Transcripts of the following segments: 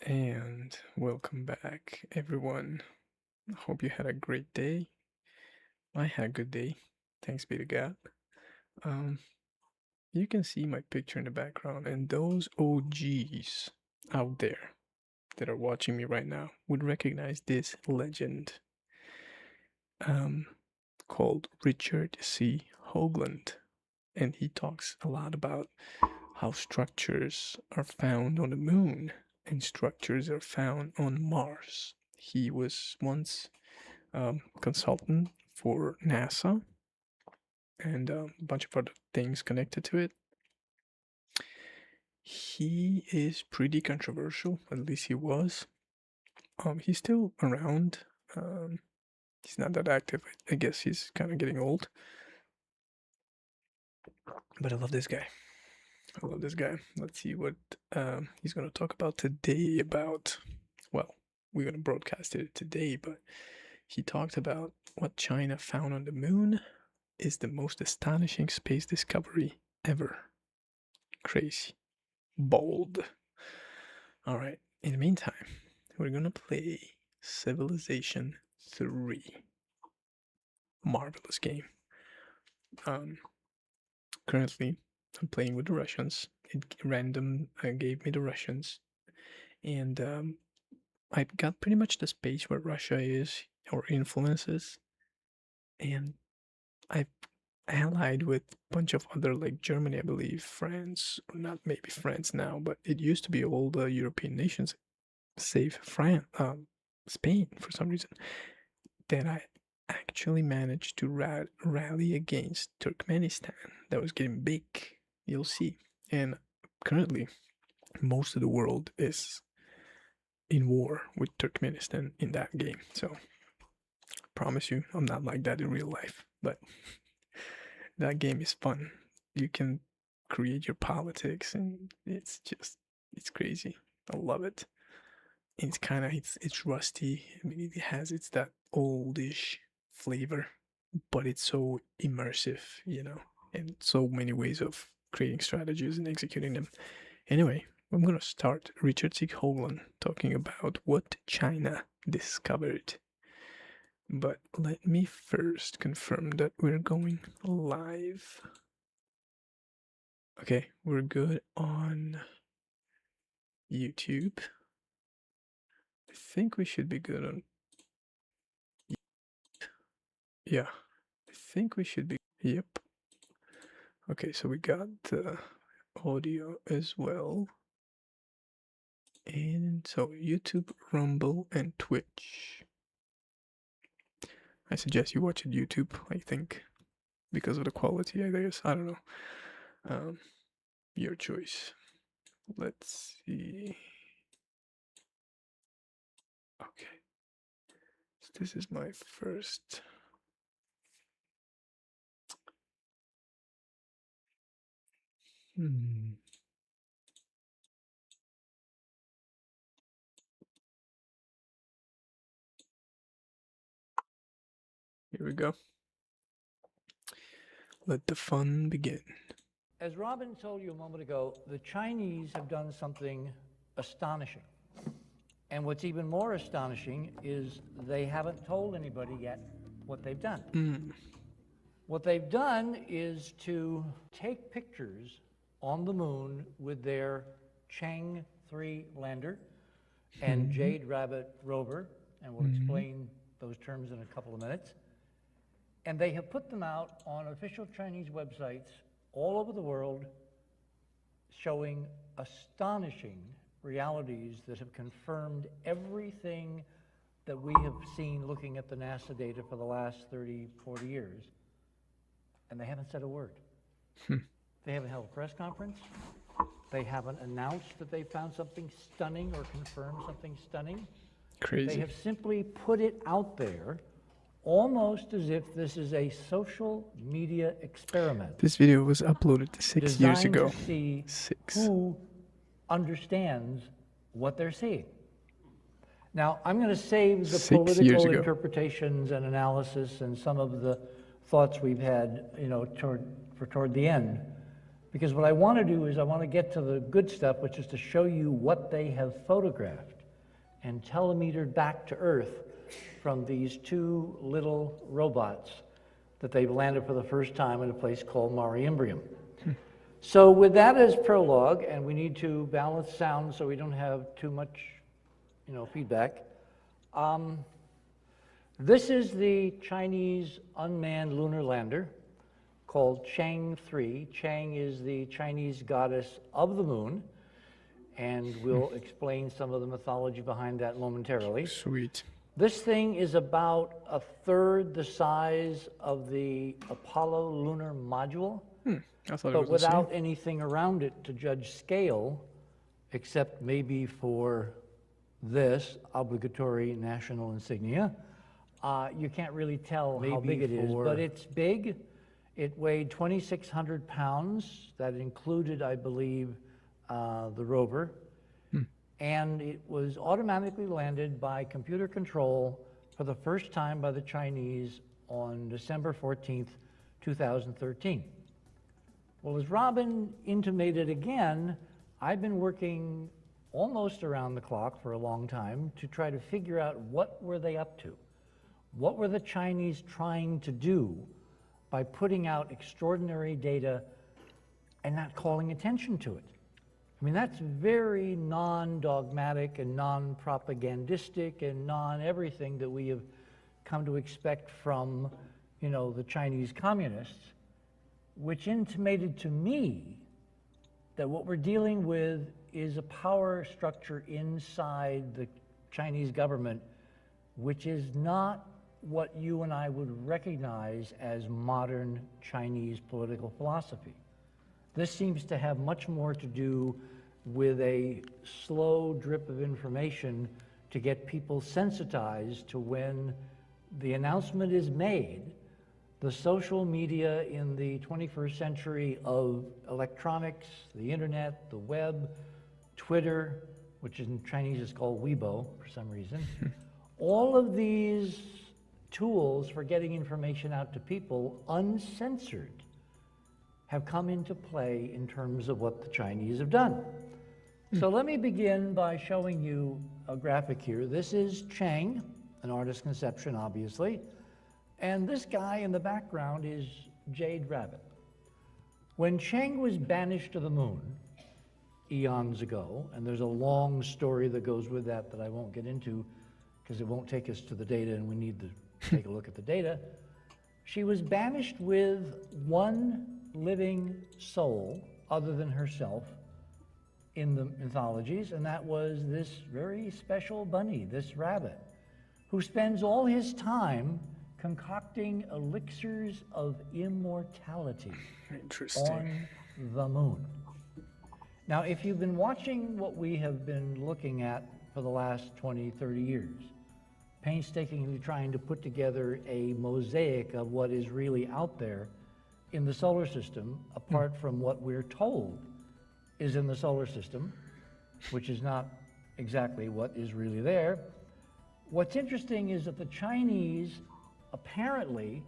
And welcome back, everyone. Hope you had a great day. I had a good day, thanks be to God. Um, you can see my picture in the background, and those OGs out there that are watching me right now would recognize this legend um, called Richard C. Hoagland. And he talks a lot about how structures are found on the moon and structures are found on Mars. He was once consultant for NASA and a bunch of other things connected to it. He is pretty controversial, at least he was. He's still around. He's not that active. I guess he's kind of getting old. But I love this guy. I love this guy. Let's see what he's going to talk about today about. Well, we're going to broadcast it today, but he talked about what China found on the moon is the most astonishing space discovery ever. Crazy. Bold. Alright, in the meantime, we're gonna play Civilization 3. Marvelous game. Currently, I'm playing with the Russians. It random gave me the Russians. And I got pretty much the space where Russia is, or influences. And I've allied with a bunch of other, like Germany, I believe, France, or not maybe France now, but it used to be all the European nations, save France, Spain for some reason, that I actually managed to rally against Turkmenistan. That was getting big, you'll see. And currently, most of the world is in war with Turkmenistan in that game. So, promise you, I'm not like that in real life, but that game is fun. You can create your politics, and it's crazy. I love it. It's kind of it's rusty. I mean, it has it's that oldish flavor, but it's so immersive, and so many ways of creating strategies and executing them. Anyway, I'm gonna start Richard C. Hoagland talking about what China discovered. But let me first confirm that we're going live. Okay, we're good on YouTube. I think we should be good on. Yeah, I think we should be. Yep. Okay, so we got the audio as well. And so YouTube, Rumble, and Twitch. I suggest you watch it YouTube, I think, because of the quality, I guess. I don't know. Your choice. Let's see. Okay. So this is my first. Here we go. Let the fun begin. As Robin told you a moment ago, the Chinese have done something astonishing. And what's even more astonishing is they haven't told anybody yet what they've done. What they've done is to take pictures on the moon with their Chang 3 lander and Jade Rabbit rover, and we'll explain those terms in a couple of minutes. And they have put them out on official Chinese websites all over the world, showing astonishing realities that have confirmed everything that we have seen looking at the NASA data for the last 30, 40 years. And they haven't said a word. They haven't held a press conference. They haven't announced that they found something stunning or confirmed something stunning. Crazy. They have simply put it out there almost as if this is a social media experiment. This video was uploaded 6 years ago. To see who understands what they're seeing. Now, I'm going to save the political interpretations and analysis and some of the thoughts we've had, toward the end. Because what I want to do is I want to get to the good stuff, which is to show you what they have photographed and telemetered back to Earth from these two little robots that they've landed for the first time in a place called Mare Imbrium. So with that as prologue, and we need to balance sound so we don't have too much, feedback. This is the Chinese unmanned lunar lander called Chang 3. Chang is the Chinese goddess of the moon, and we'll explain some of the mythology behind that momentarily. Sweet. This thing is about a third the size of the Apollo lunar module, I thought it but was without anything around it to judge scale, except maybe for this obligatory national insignia. You can't really tell how big it is, but it's big. It weighed 2,600 pounds. That included, I believe, the rover. And it was automatically landed by computer control for the first time by the Chinese on December 14th, 2013. Well, as Robin intimated again, I've been working almost around the clock for a long time to try to figure out what were they up to. What were the Chinese trying to do by putting out extraordinary data and not calling attention to it? I mean, that's very non-dogmatic and non-propagandistic and non-everything that we have come to expect from, the Chinese communists, which intimated to me that what we're dealing with is a power structure inside the Chinese government, which is not what you and I would recognize as modern Chinese political philosophy. This seems to have much more to do with a slow drip of information to get people sensitized to when the announcement is made. The social media in the 21st century of electronics, the internet, the web, Twitter, which in Chinese is called Weibo for some reason, all of these tools for getting information out to people uncensored have come into play in terms of what the Chinese have done. So let me begin by showing you a graphic here. This is Chang, an artist's conception, obviously. And this guy in the background is Jade Rabbit. When Chang was banished to the moon eons ago, and there's a long story that goes with that I won't get into because it won't take us to the data and we need to take a look at the data. She was banished with one living soul other than herself in the mythologies, and that was this very special bunny, this rabbit, who spends all his time concocting elixirs of immortality on the moon. Now, if you've been watching what we have been looking at for the last 20, 30 years, painstakingly trying to put together a mosaic of what is really out there in the solar system, apart from what we're told is in the solar system, which is not exactly what is really there. What's interesting is that the Chinese apparently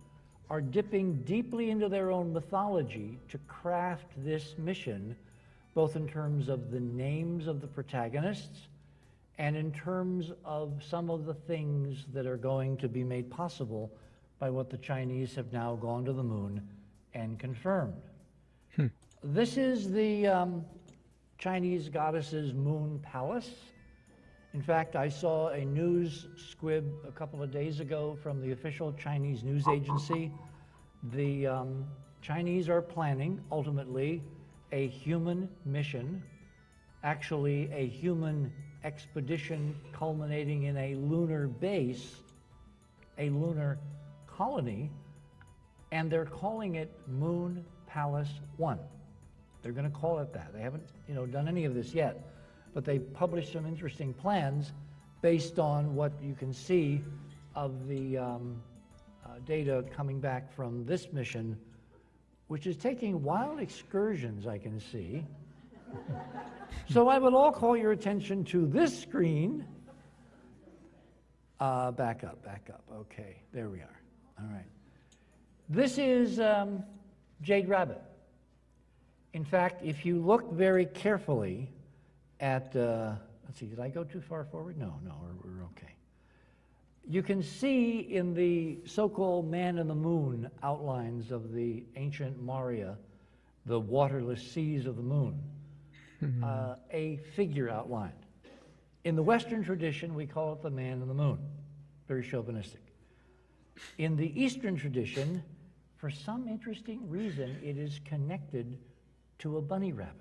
are dipping deeply into their own mythology to craft this mission, both in terms of the names of the protagonists and in terms of some of the things that are going to be made possible by what the Chinese have now gone to the moon and confirmed. This is the Chinese goddess's moon palace. In fact, I saw a news squib a couple of days ago from the official Chinese news agency. The Chinese are planning, ultimately, a human mission, actually a human expedition culminating in a lunar base, a lunar colony, and they're calling it Moon Palace 1. They're going to call it that. They haven't, done any of this yet, but they published some interesting plans based on what you can see of the data coming back from this mission, which is taking wild excursions, I can see. So I would all call your attention to this screen. Back up. Okay, there we are. All right. This is Jade Rabbit. In fact, if you look very carefully at, let's see, did I go too far forward? No, we're okay. You can see in the so-called man in the moon outlines of the ancient Maurya, the waterless seas of the moon, a figure outlined. In the Western tradition, we call it the man in the moon, very chauvinistic. In the Eastern tradition, for some interesting reason, it is connected to a bunny rabbit.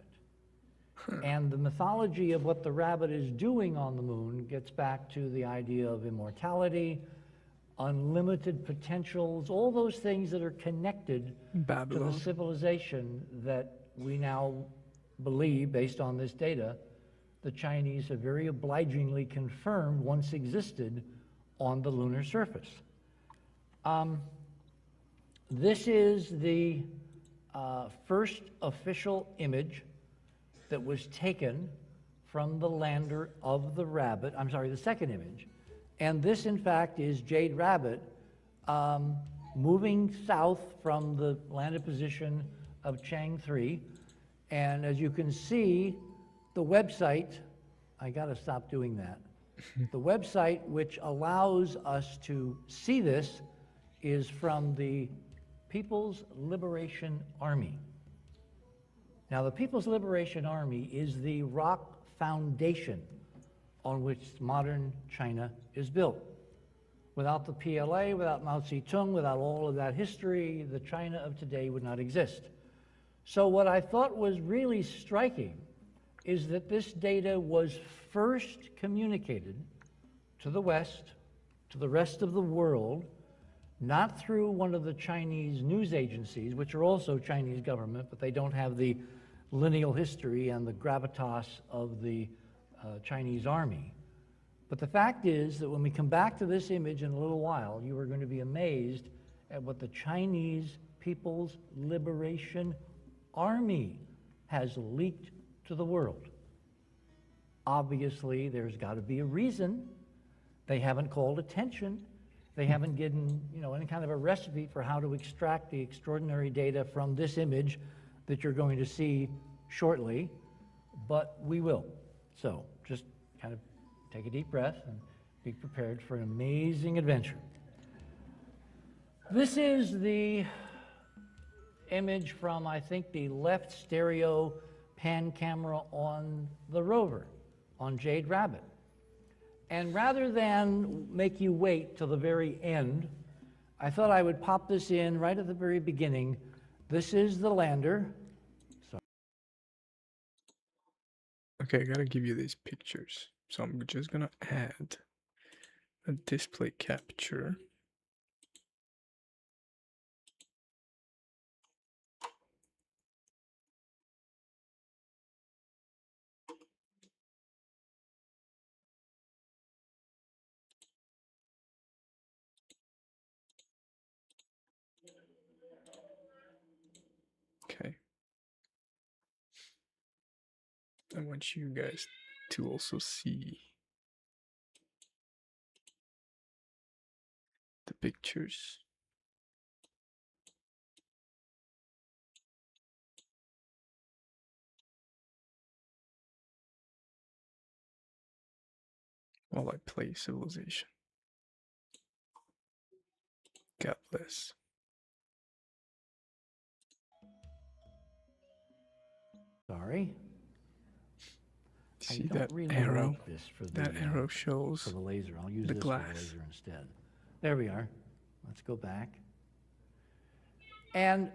And the mythology of what the rabbit is doing on the moon gets back to the idea of immortality, unlimited potentials, all those things that are connected Babylon. to the civilization that we now believe, based on this data, the Chinese have very obligingly confirmed once existed on the lunar surface. This is the first official image that was taken from the lander of the rabbit. I'm sorry, the second image. And this, in fact, is Jade Rabbit moving south from the landed position of Chang 3. And as you can see, the website, I got to stop doing that. The website which allows us to see this is from the People's Liberation Army. Now, the People's Liberation Army is the rock foundation on which modern China is built. Without the PLA, without Mao Zedong, without all of that history, the China of today would not exist. So what I thought was really striking is that this data was first communicated to the West, to the rest of the world, not through one of the Chinese news agencies, which are also Chinese government, but they don't have the lineal history and the gravitas of the Chinese army. But the fact is that when we come back to this image in a little while, you are going to be amazed at what the Chinese People's Liberation Army has leaked to the world. Obviously, there's got to be a reason. They haven't called attention. They haven't given, any kind of a recipe for how to extract the extraordinary data from this image that you're going to see shortly, but we will. So just kind of take a deep breath and be prepared for an amazing adventure. This is the image from, I think, the left stereo pan camera on the rover, on Jade Rabbit. And rather than make you wait till the very end, I thought I would pop this in right at the very beginning. This is the lander. Okay, I gotta give you these pictures. So I'm just gonna add a display capture. Okay. I want you guys to also see the pictures. While I play Civilization. God bless. Sorry. See that really arrow? like this for the, that arrow shows for the laser. I'll use the this glass. for the laser instead. There we are. Let's go back. And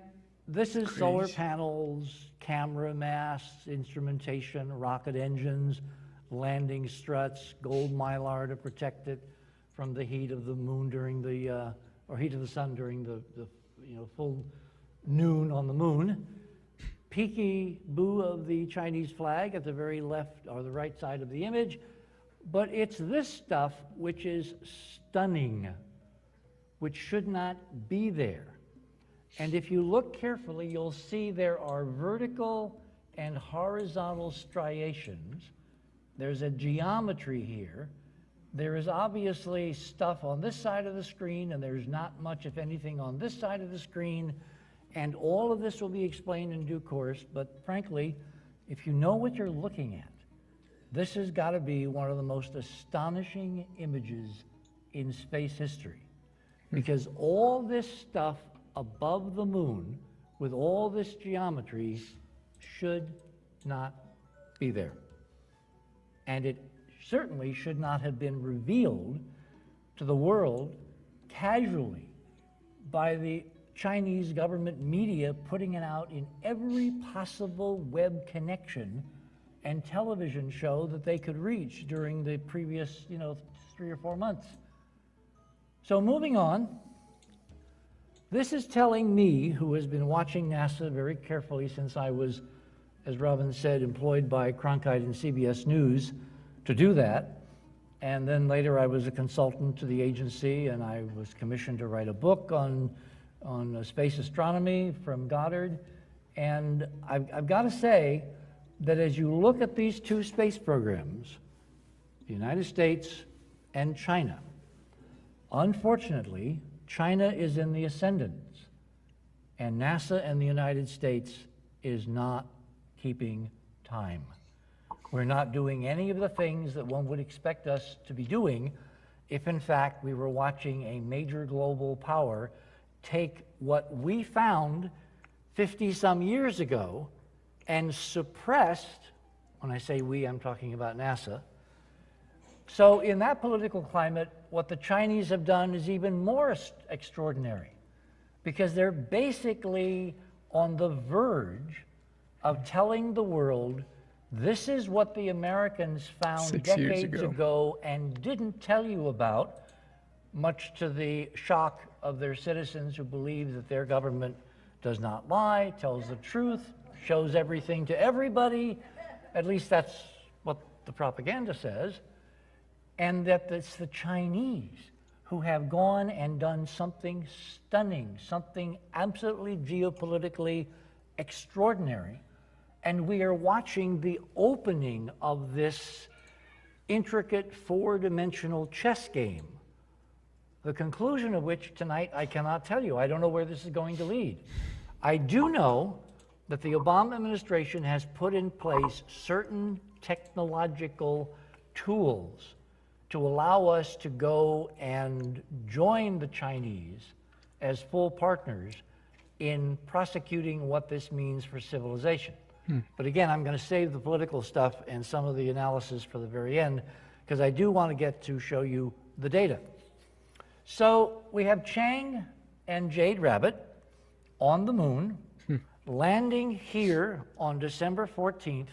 this is solar panels, camera masts, instrumentation, rocket engines, landing struts, gold mylar to protect it from the heat of the moon during the, or heat of the sun during the full noon on the moon. Peaky boo of the Chinese flag at the very left or the right side of the image. But it's this stuff which is stunning, which should not be there. And if you look carefully, you'll see there are vertical and horizontal striations. There's a geometry here. There is obviously stuff on this side of the screen, and there's not much, if anything, on this side of the screen. And all of this will be explained in due course, but frankly, if you know what you're looking at, this has got to be one of the most astonishing images in space history. Because all this stuff above the moon, with all this geometry, should not be there. And it certainly should not have been revealed to the world casually by the Chinese government media putting it out in every possible web connection and television show that they could reach during the previous, 3 or 4 months. So moving on, this is telling me, who has been watching NASA very carefully since I was, as Robin said, employed by Cronkite and CBS News to do that. And then later I was a consultant to the agency, and I was commissioned to write a book on space astronomy from Goddard. And I've got to say that as you look at these two space programs, the United States and China, unfortunately, China is in the ascendant, and NASA and the United States is not keeping time. We're not doing any of the things that one would expect us to be doing if, in fact, we were watching a major global power take what we found 50-some years ago and suppressed, when I say we, I'm talking about NASA. So in that political climate, what the Chinese have done is even more extraordinary, because they're basically on the verge of telling the world, this is what the Americans found 6 years decades ago and didn't tell you about, much to the shock of their citizens who believe that their government does not lie, tells the truth, shows everything to everybody. At least that's what the propaganda says. And that it's the Chinese who have gone and done something stunning, something absolutely geopolitically extraordinary. And we are watching the opening of this intricate four-dimensional chess game, the conclusion of which tonight I cannot tell you. I don't know where this is going to lead. I do know that the Obama administration has put in place certain technological tools to allow us to go and join the Chinese as full partners in prosecuting what this means for civilization. But again, I'm going to save the political stuff and some of the analysis for the very end, because I do want to get to show you the data. So we have Chang and Jade Rabbit on the moon, landing here on December 14th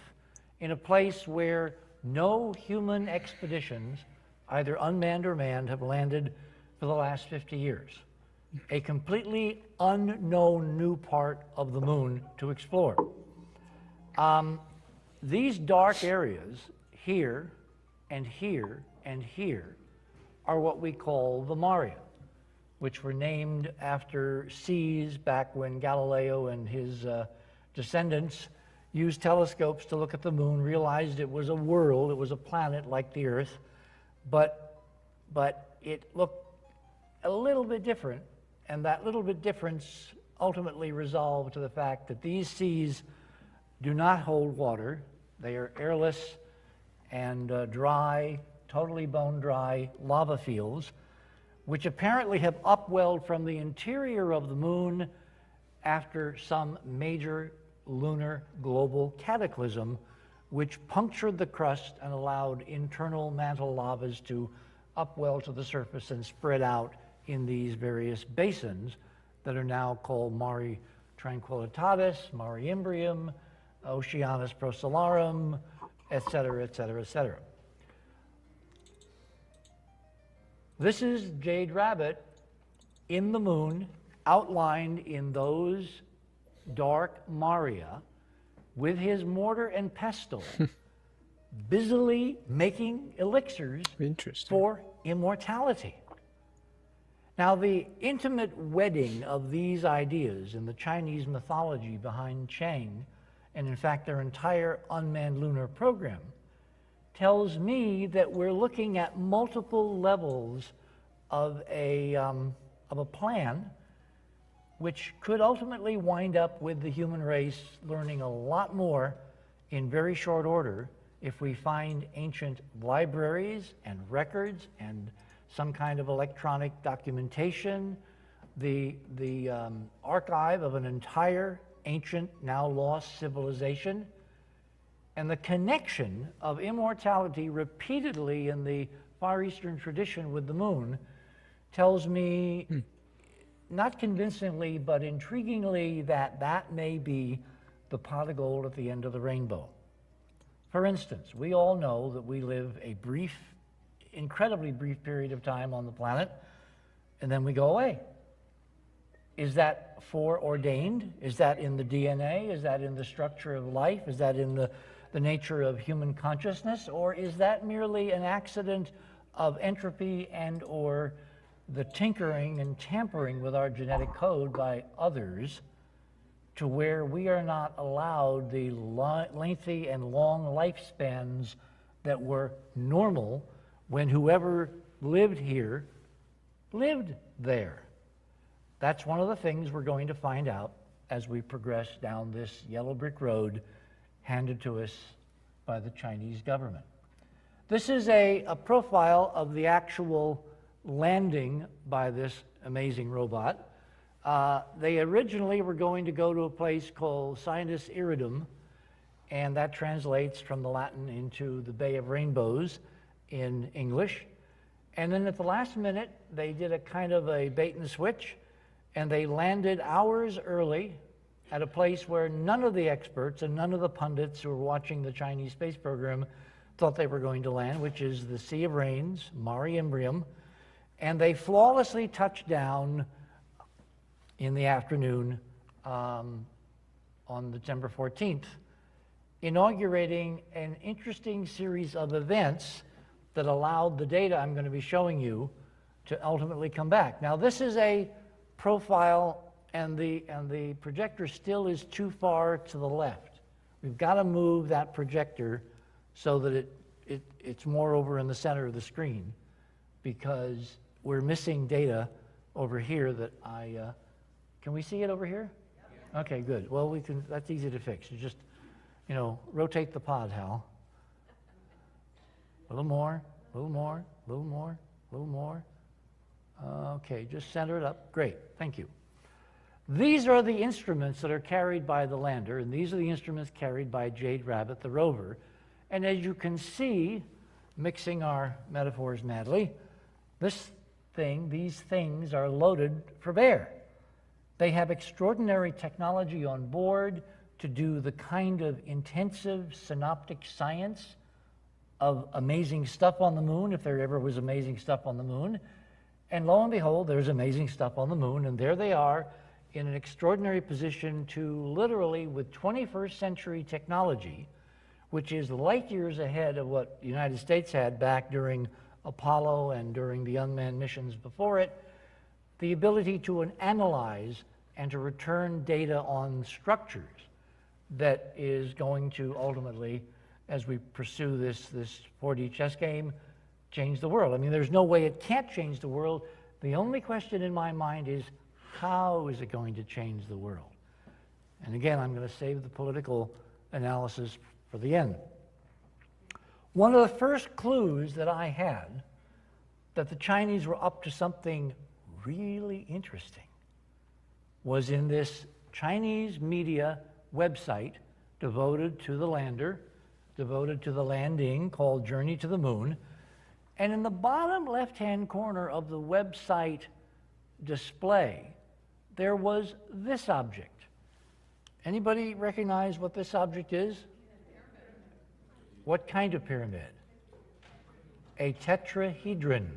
in a place where no human expeditions, either unmanned or manned, have landed for the last 50 years. A completely unknown new part of the moon to explore. These dark areas here and here and here are what we call the Maria, which were named after seas back when Galileo and his descendants used telescopes to look at the moon, realized it was a world, it was a planet like the Earth, but it looked a little bit different, and that little bit difference ultimately resolved to the fact that these seas do not hold water. They are airless and dry, totally bone dry lava fields, which apparently have upwelled from the interior of the moon after some major lunar global cataclysm, which punctured the crust and allowed internal mantle lavas to upwell to the surface and spread out in these various basins that are now called Mare Tranquillitatis, Mare Imbrium, Oceanus Procellarum, et cetera, et cetera, et cetera. This is Jade Rabbit in the moon, outlined in those dark maria, with his mortar and pestle, busily making elixirs for immortality. Now, the intimate wedding of these ideas in the Chinese mythology behind Chang, and in fact their entire unmanned lunar program, tells me that we're looking at multiple levels of a plan which could ultimately wind up with the human race learning a lot more in very short order if we find ancient libraries and records and some kind of electronic documentation, the archive of an entire ancient, now lost civilization, and the connection of immortality repeatedly in the Far Eastern tradition with the moon tells me, not convincingly, but intriguingly, that that may be the pot of gold at the end of the rainbow. For instance, we all know that we live a brief, incredibly brief period of time on the planet, and then we go away. Is that foreordained? Is that in the DNA? Is that in the structure of life? Is that in the nature of human consciousness? Or is that merely an accident of entropy and or the tinkering and tampering with our genetic code by others, to where we are not allowed the lengthy and long lifespans that were normal when whoever lived here lived there? That's one of the things we're going to find out as we progress down this yellow brick road handed to us by the Chinese government. This is a profile of the actual landing by this amazing robot. They originally were going to go to a place called Sinus Iridum, and that translates from the Latin into the Bay of Rainbows in English. And then at the last minute, they did a kind of a bait and switch, and they landed hours early at a place where none of the experts and none of the pundits who were watching the Chinese space program thought they were going to land, which is the Sea of Rains, Mare Imbrium. And they flawlessly touched down in the afternoon on December 14th, inaugurating an interesting series of events that allowed the data I'm going to be showing you to ultimately come back. Now, this is a profile, and the projector still is too far to the left. We've got to move that projector so that it's more over in the center of the screen, because we're missing data over here that can we see it over here? Yeah. Okay, good. Well, we can, that's easy to fix. You just, rotate the pod, Hal. A little more, a little more, a little more, a little more. Okay, just center it up. Great, thank you. These are the instruments that are carried by the lander, and these are the instruments carried by Jade Rabbit, the rover. And as you can see, mixing our metaphors madly, these things are loaded for bear. They have extraordinary technology on board to do the kind of intensive synoptic science of amazing stuff on the moon, if there ever was amazing stuff on the moon. And lo and behold, there's amazing stuff on the moon, and there they are in an extraordinary position to literally, with 21st century technology, which is light years ahead of what the United States had back during Apollo and during the unmanned missions before it, the ability to analyze and to return data on structures that is going to ultimately, as we pursue this 4D chess game, change the world. I mean, there's no way it can't change the world. The only question in my mind is, how is it going to change the world? And again, I'm going to save the political analysis for the end. One of the first clues that I had that the Chinese were up to something really interesting was in this Chinese media website devoted to the lander, devoted to the landing, called Journey to the Moon. And in the bottom left-hand corner of the website display, there was this object. Anybody recognize what this object is? What kind of pyramid? A tetrahedron.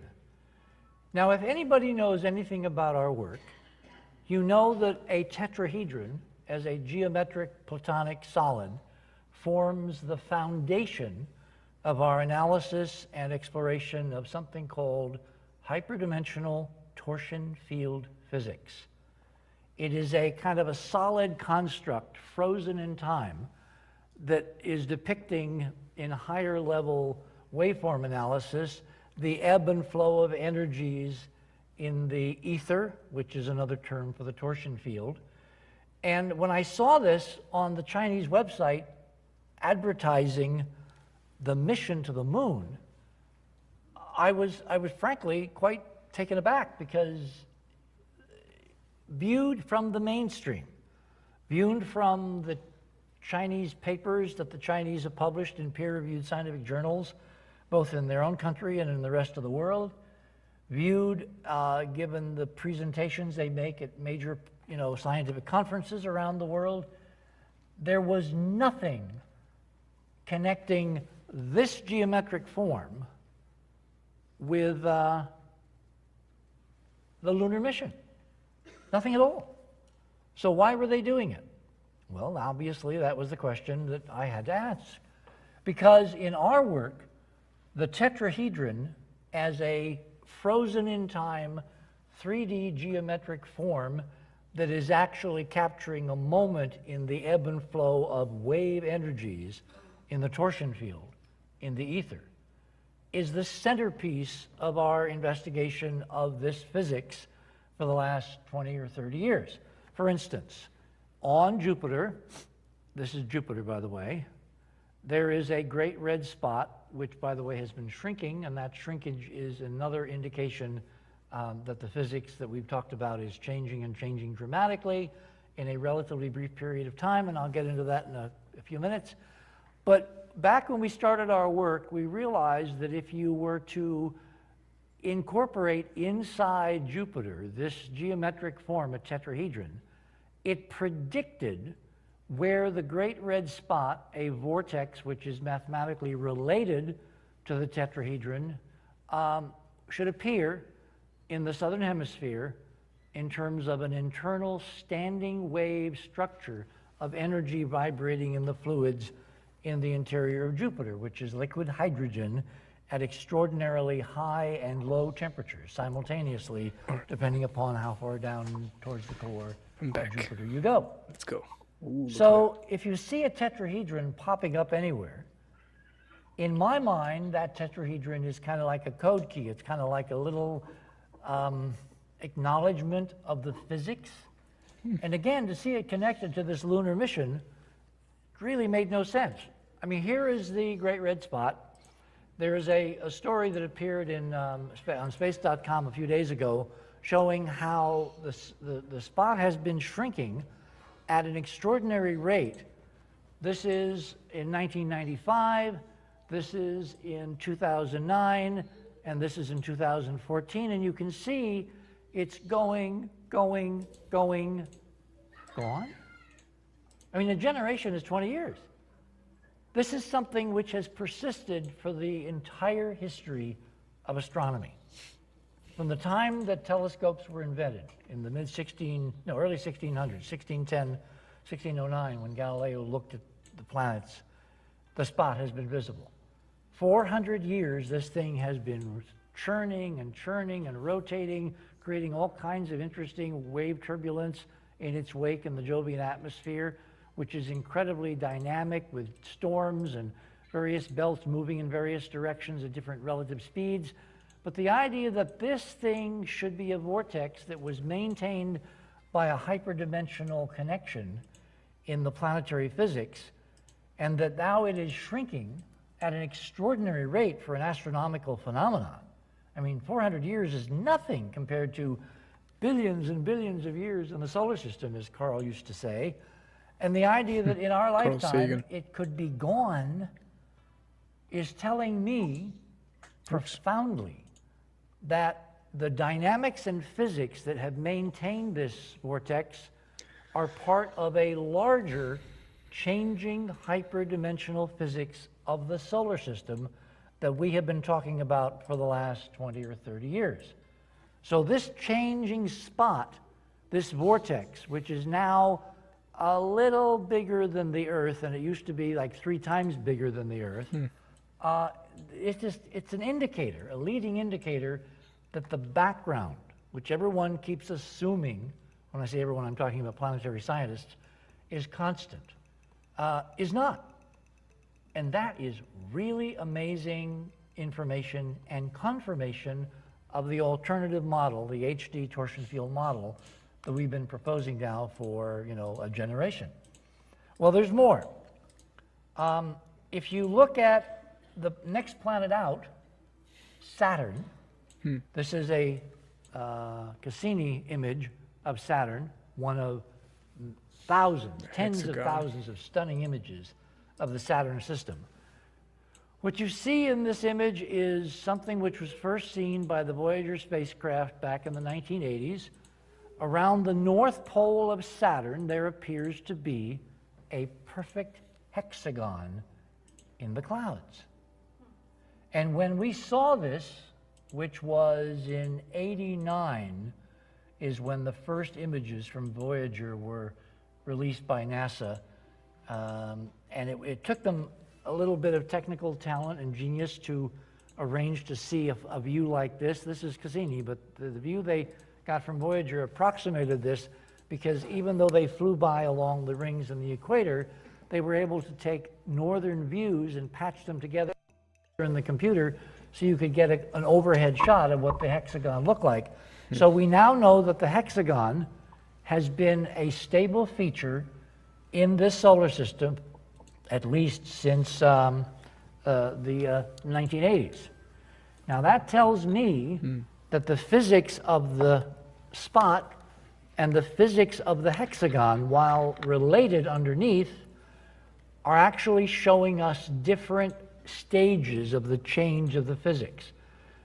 Now, if anybody knows anything about our work, you know that a tetrahedron, as a geometric platonic solid, forms the foundation of our analysis and exploration of something called hyperdimensional torsion field physics. It is a kind of a solid construct frozen in time that is depicting in higher level waveform analysis the ebb and flow of energies in the ether, which is another term for the torsion field. And when I saw this on the Chinese website advertising the mission to the moon, I was frankly quite taken aback, because viewed from the mainstream, viewed from the Chinese papers that the Chinese have published in peer-reviewed scientific journals, both in their own country and in the rest of the world, viewed, given the presentations they make at major, scientific conferences around the world, there was nothing connecting this geometric form with the lunar mission. Nothing at all. So why were they doing it? Well, obviously, that was the question that I had to ask. Because in our work, the tetrahedron, as a frozen in time 3D geometric form that is actually capturing a moment in the ebb and flow of wave energies in the torsion field, in the ether, is the centerpiece of our investigation of this physics for the last 20 or 30 years. For instance, on Jupiter, this is Jupiter, by the way, there is a great red spot, which, by the way, has been shrinking, and that shrinkage is another indication that the physics that we've talked about is changing, and changing dramatically in a relatively brief period of time, and I'll get into that in a few minutes. But back when we started our work, we realized that if you were to incorporate inside Jupiter this geometric form, a tetrahedron, it predicted where the great red spot, a vortex which is mathematically related to the tetrahedron, should appear in the southern hemisphere in terms of an internal standing wave structure of energy vibrating in the fluids in the interior of Jupiter, which is liquid hydrogen at extraordinarily high and low temperatures simultaneously, depending upon how far down towards the core of Jupiter you go. Let's go. Ooh, so if you see a tetrahedron popping up anywhere, in my mind, that tetrahedron is kind of like a code key. It's kind of like a little acknowledgement of the physics. And again, to see it connected to this lunar mission really made no sense. I mean, here is the great red spot. There is a story that appeared on space.com a few days ago showing how the spot has been shrinking at an extraordinary rate. This is in 1995, this is in 2009, and this is in 2014, and you can see it's going, gone. I mean, a generation is 20 years. This is something which has persisted for the entire history of astronomy. From the time that telescopes were invented in the early 1600s, 1610, 1609, when Galileo looked at the planets, the spot has been visible. 400 years, this thing has been churning and rotating, creating all kinds of interesting wave turbulence in its wake in the Jovian atmosphere, which is incredibly dynamic with storms and various belts moving in various directions at different relative speeds. But the idea that this thing should be a vortex that was maintained by a hyperdimensional connection in the planetary physics, and that now it is shrinking at an extraordinary rate for an astronomical phenomenon. I mean, 400 years is nothing compared to billions and billions of years in the solar system, as Carl used to say. And the idea that in our lifetime it could be gone is telling me profoundly that the dynamics and physics that have maintained this vortex are part of a larger changing hyperdimensional physics of the solar system that we have been talking about for the last 20 or 30 years. So this changing spot, this vortex, which is now a little bigger than the Earth, and it used to be like 3 times bigger than the Earth, it's an indicator, a leading indicator that the background, which everyone keeps assuming, when I say everyone, I'm talking about planetary scientists, is constant, is not. And that is really amazing information and confirmation of the alternative model, the HD torsion field model that we've been proposing now for, a generation. Well, there's more. If you look at the next planet out, Saturn, this is a Cassini image of Saturn, one of thousands, tens of thousands of stunning images of the Saturn system. What you see in this image is something which was first seen by the Voyager spacecraft back in the 1980s. Around the north pole of Saturn, there appears to be a perfect hexagon in the clouds. And when we saw this, which was in '89, is when the first images from Voyager were released by NASA. And it took them a little bit of technical talent and genius to arrange to see a view like this. This is Cassini, but the view they got from Voyager approximated this, because even though they flew by along the rings and the equator, they were able to take northern views and patch them together in the computer so you could get an overhead shot of what the hexagon looked like. So we now know that the hexagon has been a stable feature in this solar system at least since the 1980s. Now that tells me that the physics of the spot and the physics of the hexagon, while related underneath, are actually showing us different stages of the change of the physics.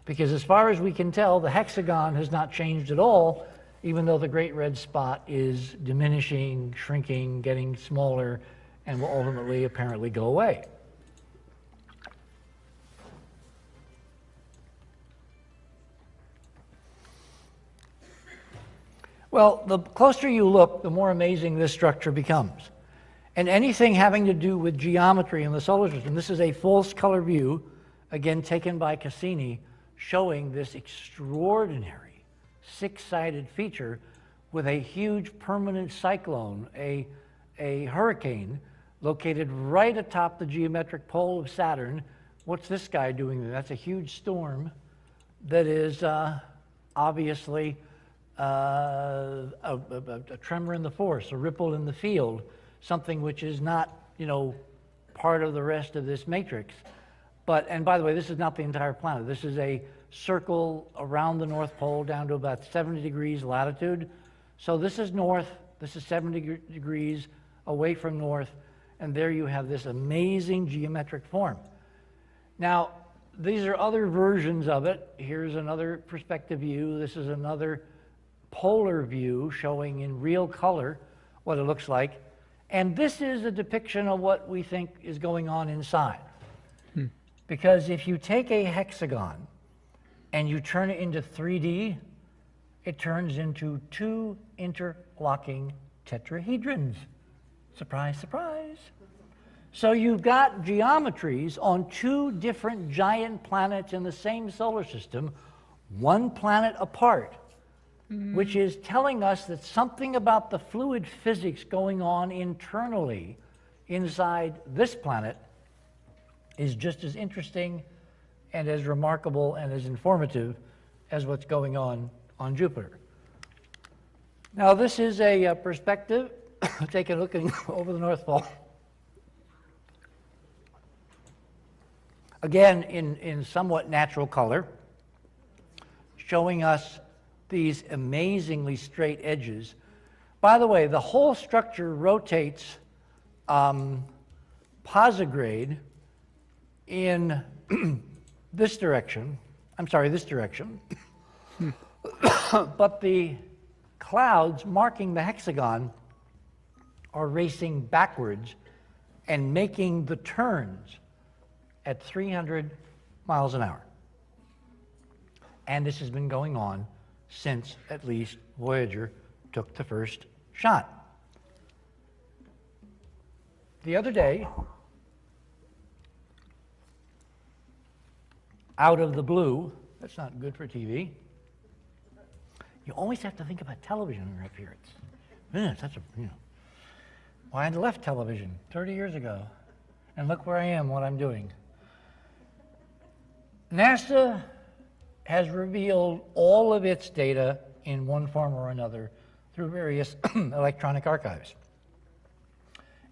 Because as far as we can tell, the hexagon has not changed at all, even though the great red spot is diminishing, shrinking, getting smaller, and will ultimately apparently go away. Well, the closer you look, the more amazing this structure becomes. And anything having to do with geometry in the solar system, this is a false color view, again taken by Cassini, showing this extraordinary six-sided feature with a huge permanent cyclone, a hurricane, located right atop the geometric pole of Saturn. What's this guy doing there? That's a huge storm that is obviously a tremor in the force, a ripple in the field, something which is not, part of the rest of this matrix. But, and by the way, this is not the entire planet. This is a circle around the North Pole down to about 70 degrees latitude. So this is north, this is 70 degrees away from north, and there you have this amazing geometric form. Now, these are other versions of it. Here's another perspective view. This is another polar view showing in real color what it looks like. And this is a depiction of what we think is going on inside. Because if you take a hexagon and you turn it into 3D, it turns into two interlocking tetrahedrons. Surprise, surprise. So you've got geometries on two different giant planets in the same solar system, one planet apart, which is telling us that something about the fluid physics going on internally inside this planet is just as interesting and as remarkable and as informative as what's going on Jupiter. Now, this is a perspective taken looking over the North Pole. Again, in somewhat natural color, showing us these amazingly straight edges. By the way, the whole structure rotates posigrade in this direction. I'm sorry, this direction. But the clouds marking the hexagon are racing backwards and making the turns at 300 miles an hour. And this has been going on since at least Voyager took the first shot. The other day, out of the blue, that's not good for TV. You always have to think about television when you're up here. It's such a, Well, I left television 30 years ago, and look where I am, what I'm doing. NASA has revealed all of its data in one form or another through various electronic archives.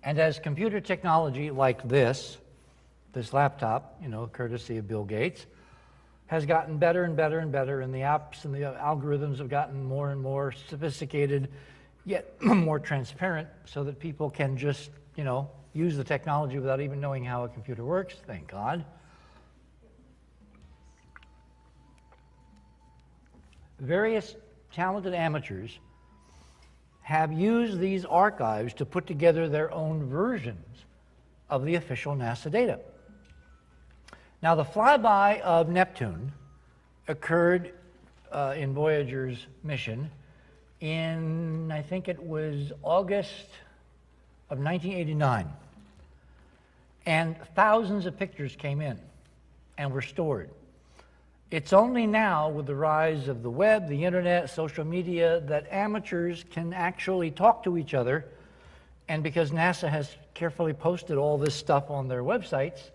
And as computer technology like this laptop, courtesy of Bill Gates, has gotten better and better and better, and the apps and the algorithms have gotten more and more sophisticated, yet more transparent, so that people can just, use the technology without even knowing how a computer works, thank God. Various talented amateurs have used these archives to put together their own versions of the official NASA data. Now, the flyby of Neptune occurred in Voyager's mission in, I think it was August of 1989. And thousands of pictures came in and were stored. It's only now, with the rise of the web, the internet, social media, that amateurs can actually talk to each other. And because NASA has carefully posted all this stuff on their websites,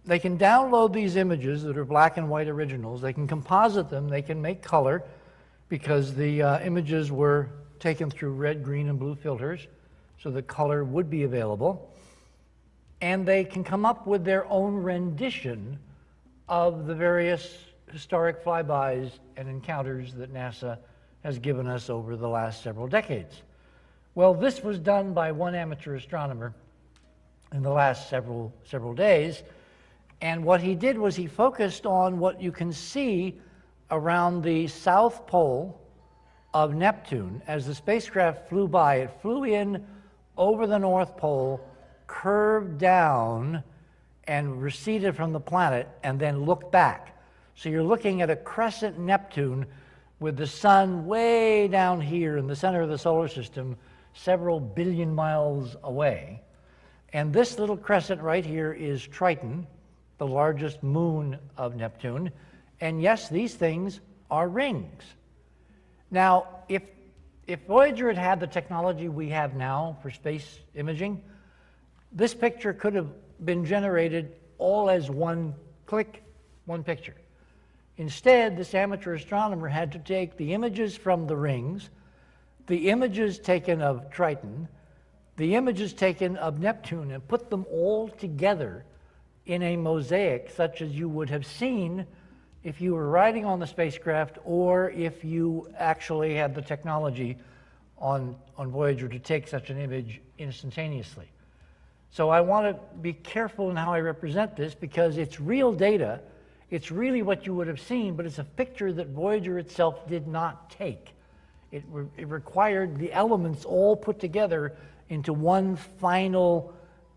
they can download these images that are black and white originals. They can composite them. They can make color, because the images were taken through red, green, and blue filters, so the color would be available. And they can come up with their own rendition of the various historic flybys and encounters that NASA has given us over the last several decades. Well, this was done by one amateur astronomer in the last several days, and what he did was he focused on what you can see around the south pole of Neptune. As the spacecraft flew by, it flew in over the North Pole, curved down, and receded from the planet, and then looked back. So you're looking at a crescent Neptune with the sun way down here in the center of the solar system, several billion miles away. And this little crescent right here is Triton, the largest moon of Neptune. And yes, these things are rings. Now, if Voyager had had the technology we have now for space imaging, this picture could have been generated all as one click, one picture. Instead, this amateur astronomer had to take the images from the rings, the images taken of Triton, the images taken of Neptune, and put them all together in a mosaic such as you would have seen if you were riding on the spacecraft, or if you actually had the technology on Voyager to take such an image instantaneously. So I want to be careful in how I represent this, because it's real data. It's really what you would have seen, but it's a picture that Voyager itself did not take. It required the elements all put together into one final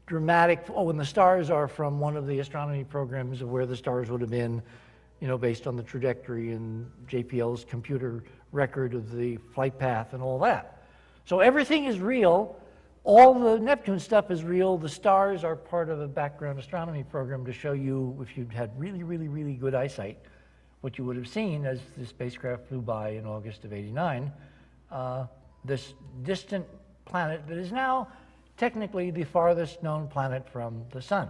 dramatic, and the stars are from one of the astronomy programs of where the stars would have been, based on the trajectory and JPL's computer record of the flight path and all that. So everything is real. All the Neptune stuff is real. The stars are part of a background astronomy program to show you, if you'd had really, really, really good eyesight, what you would have seen as the spacecraft flew by in August of '89, this distant planet that is now technically the farthest known planet from the sun.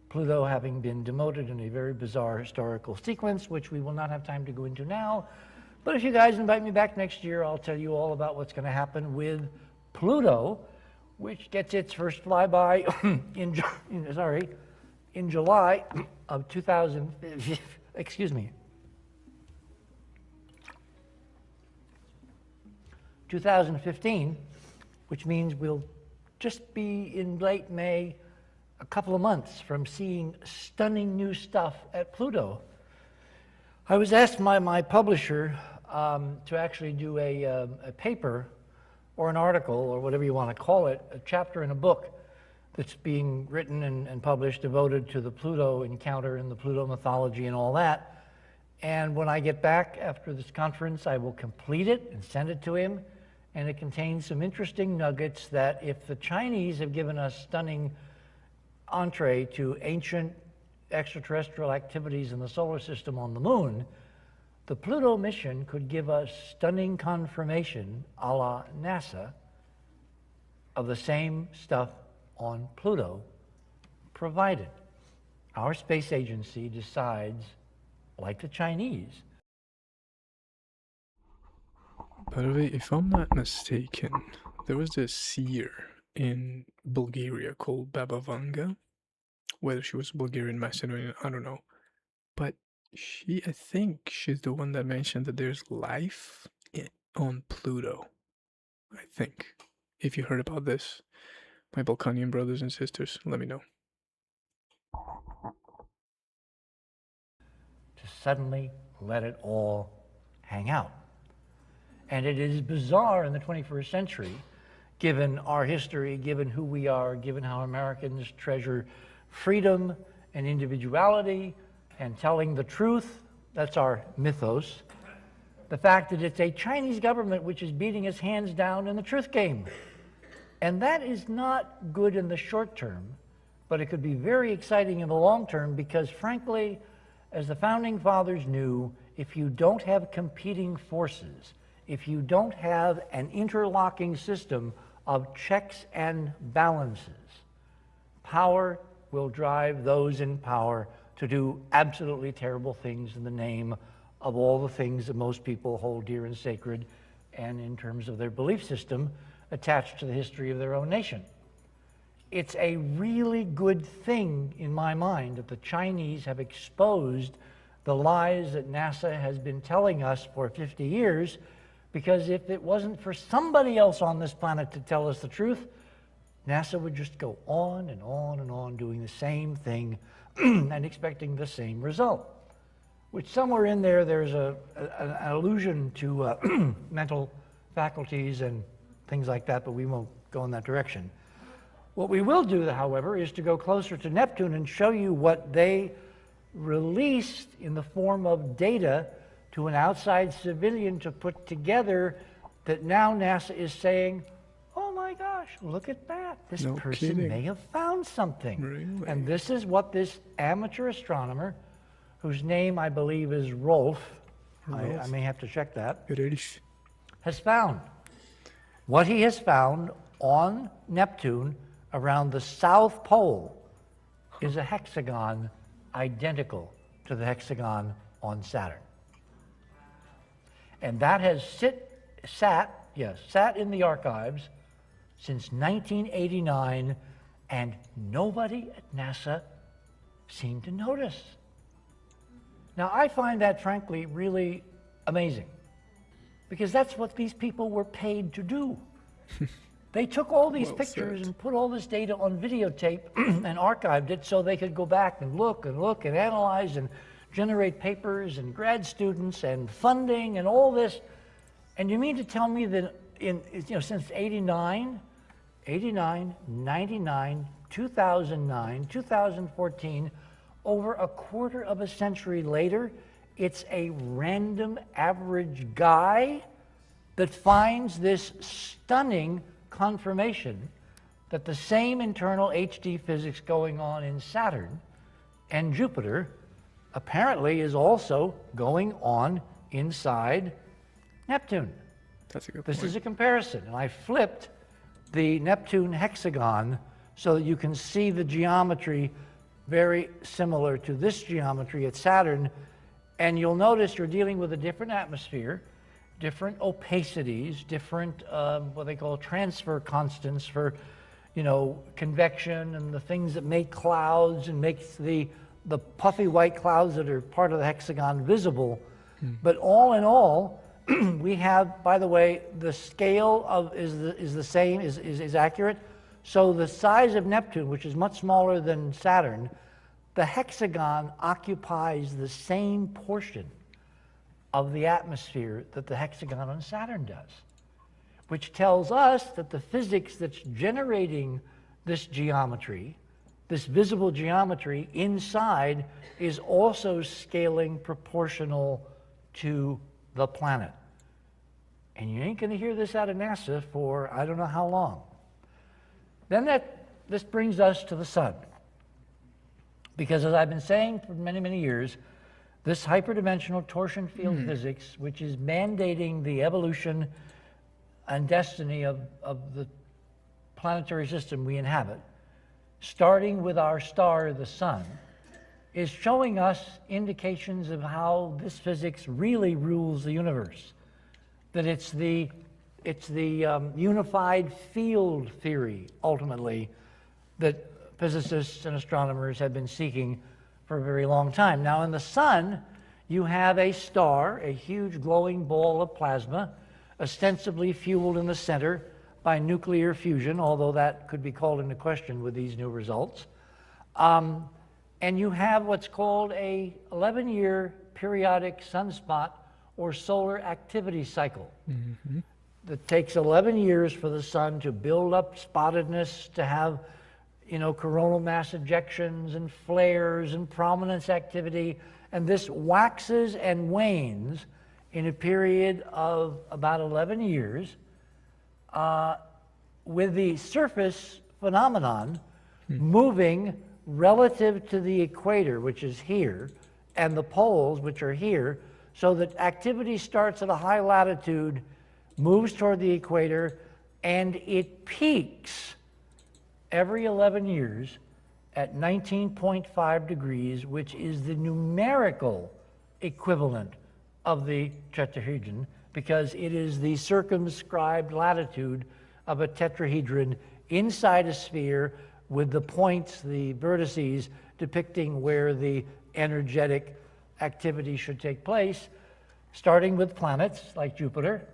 Pluto having been demoted in a very bizarre historical sequence, which we will not have time to go into now. But if you guys invite me back next year, I'll tell you all about what's going to happen with Pluto, which gets its first flyby in July of 2015, which means we'll just be in late May, a couple of months from seeing stunning new stuff at Pluto. I was asked by my publisher to actually do a paper or an article, or whatever you want to call it, a chapter in a book that's being written and published devoted to the Pluto encounter and the Pluto mythology and all that. And when I get back after this conference, I will complete it and send it to him. And it contains some interesting nuggets that, if the Chinese have given us stunning entree to ancient extraterrestrial activities in the solar system on the moon, the Pluto mission could give us stunning confirmation, a la NASA, of the same stuff on Pluto, provided our space agency decides like the Chinese. By the way, if I'm not mistaken, there was this seer in Bulgaria called Baba Vanga. Whether she was Bulgarian, Macedonian, I don't know. But I think she's the one that mentioned that there's life on Pluto. I think. If you heard about this, my Balkanian brothers and sisters, let me know. To suddenly let it all hang out. And it is bizarre in the 21st century, given our history, given who we are, given how Americans treasure freedom and individuality and telling the truth. That's our mythos. The fact that it's a Chinese government which is beating its hands down in the truth game. And that is not good in the short term, but it could be very exciting in the long term because, frankly, as the Founding Fathers knew, if you don't have competing forces, if you don't have an interlocking system of checks and balances, power will drive those in power to do absolutely terrible things in the name of all the things that most people hold dear and sacred, and in terms of their belief system attached to the history of their own nation. It's a really good thing in my mind that the Chinese have exposed the lies that NASA has been telling us for 50 years, because if it wasn't for somebody else on this planet to tell us the truth, NASA would just go on and on and on doing the same thing and expecting the same result. Which somewhere in there, there's an allusion to mental faculties and things like that, but we won't go in that direction. What we will do, however, is to go closer to Neptune and show you what they released in the form of data to an outside civilian to put together, that now NASA is saying, oh my gosh, look at that. This person may have found something. Really? And this is what this amateur astronomer, whose name I believe is Rolf, I may have to check that, has found. What he has found on Neptune around the South Pole is a hexagon identical to the hexagon on Saturn. And that has sat in the archives since 1989, and nobody at NASA seemed to notice. Now, I find that, frankly, really amazing, because that's what these people were paid to do. They took all these pictures and put all this data on videotape and archived it so they could go back and look and analyze and generate papers and grad students and funding and all this. And you mean to tell me that since 89, 99, 2009, 2014, over a quarter of a century later, it's a random average guy that finds this stunning confirmation that the same internal HD physics going on in Saturn and Jupiter apparently is also going on inside Neptune. That's a good point. This is a comparison, and I flipped the Neptune hexagon so that you can see the geometry very similar to this geometry at Saturn, and you'll notice you're dealing with a different atmosphere, different opacities, different what they call transfer constants for, convection and the things that make clouds and makes the puffy white clouds that are part of the hexagon visible. But all in all, we have, by the way, the scale is the same, is accurate. So the size of Neptune, which is much smaller than Saturn, the hexagon occupies the same portion of the atmosphere that the hexagon on Saturn does, which tells us that the physics that's generating this geometry, this visible geometry inside, is also scaling proportional to the planet. And you ain't going to hear this out of NASA for I don't know how long. Then this brings us to the sun. Because as I've been saying for many, many years, this hyperdimensional torsion field physics, which is mandating the evolution and destiny of the planetary system we inhabit, starting with our star, the sun, is showing us indications of how this physics really rules the universe. That it's the unified field theory, ultimately, that physicists and astronomers have been seeking for a very long time. Now, in the sun, you have a star, a huge glowing ball of plasma, ostensibly fueled in the center by nuclear fusion, although that could be called into question with these new results. And you have what's called a 11-year periodic sunspot or solar activity cycle. Mm-hmm. That takes 11 years for the sun to build up spottedness, to have, coronal mass ejections and flares and prominence activity, and this waxes and wanes in a period of about 11 years, with the surface phenomenon moving relative to the equator, which is here, and the poles, which are here, so that activity starts at a high latitude, moves toward the equator, and it peaks every 11 years at 19.5 degrees, which is the numerical equivalent of the tetrahedron, because it is the circumscribed latitude of a tetrahedron inside a sphere with the points, the vertices, depicting where the energetic activity should take place, starting with planets like Jupiter,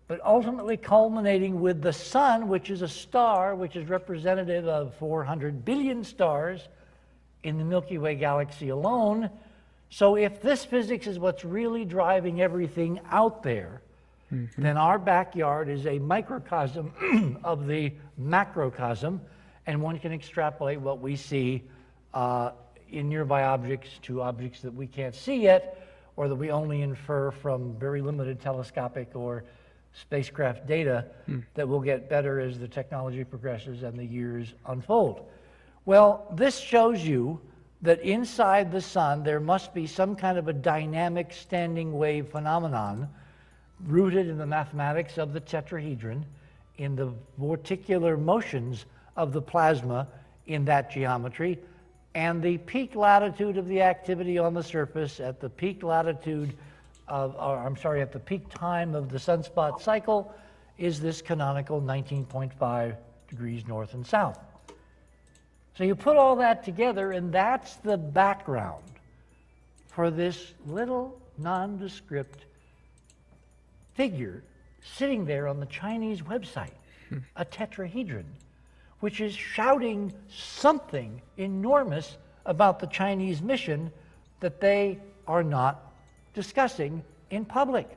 but ultimately culminating with the sun, which is a star, which is representative of 400 billion stars in the Milky Way galaxy alone. So if this physics is what's really driving everything out there, then our backyard is a microcosm of the macrocosm, and one can extrapolate what we see in nearby objects to objects that we can't see yet, or that we only infer from very limited telescopic or spacecraft data that will get better as the technology progresses and the years unfold. Well, this shows you that inside the sun there must be some kind of a dynamic standing wave phenomenon rooted in the mathematics of the tetrahedron, in the vorticular motions of the plasma in that geometry, and the peak latitude of the activity on the surface at the peak latitude of, at the peak time of the sunspot cycle is this canonical 19.5 degrees north and south. So you put all that together, and that's the background for this little nondescript figure sitting there on the Chinese website, a tetrahedron, which is shouting something enormous about the Chinese mission that they are not discussing in public.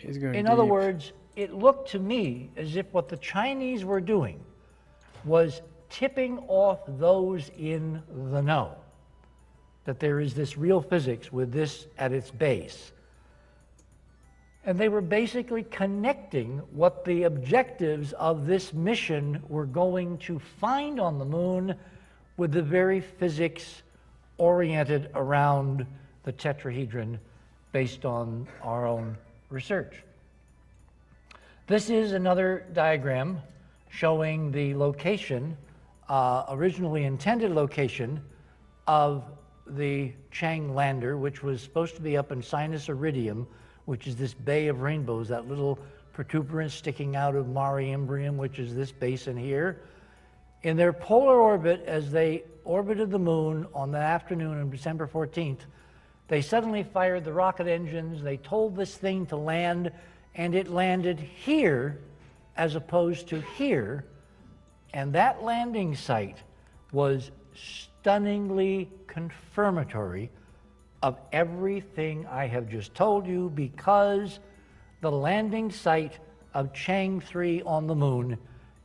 In other words, it looked to me as if what the Chinese were doing was tipping off those in the know, that there is this real physics with this at its base. And they were basically connecting what the objectives of this mission were going to find on the moon with the very physics oriented around the tetrahedron based on our own research. This is another diagram showing the location, originally intended location, of the Chang lander, which was supposed to be up in Sinus Iridium, which is this bay of rainbows, that little protuberance sticking out of Mare Imbrium, which is this basin here. In their polar orbit, as they orbited the moon on the afternoon of December 14th, they suddenly fired the rocket engines, they told this thing to land, and it landed here as opposed to here, and that landing site was stunningly confirmatory of everything I have just told you, because the landing site of Chang 3 on the moon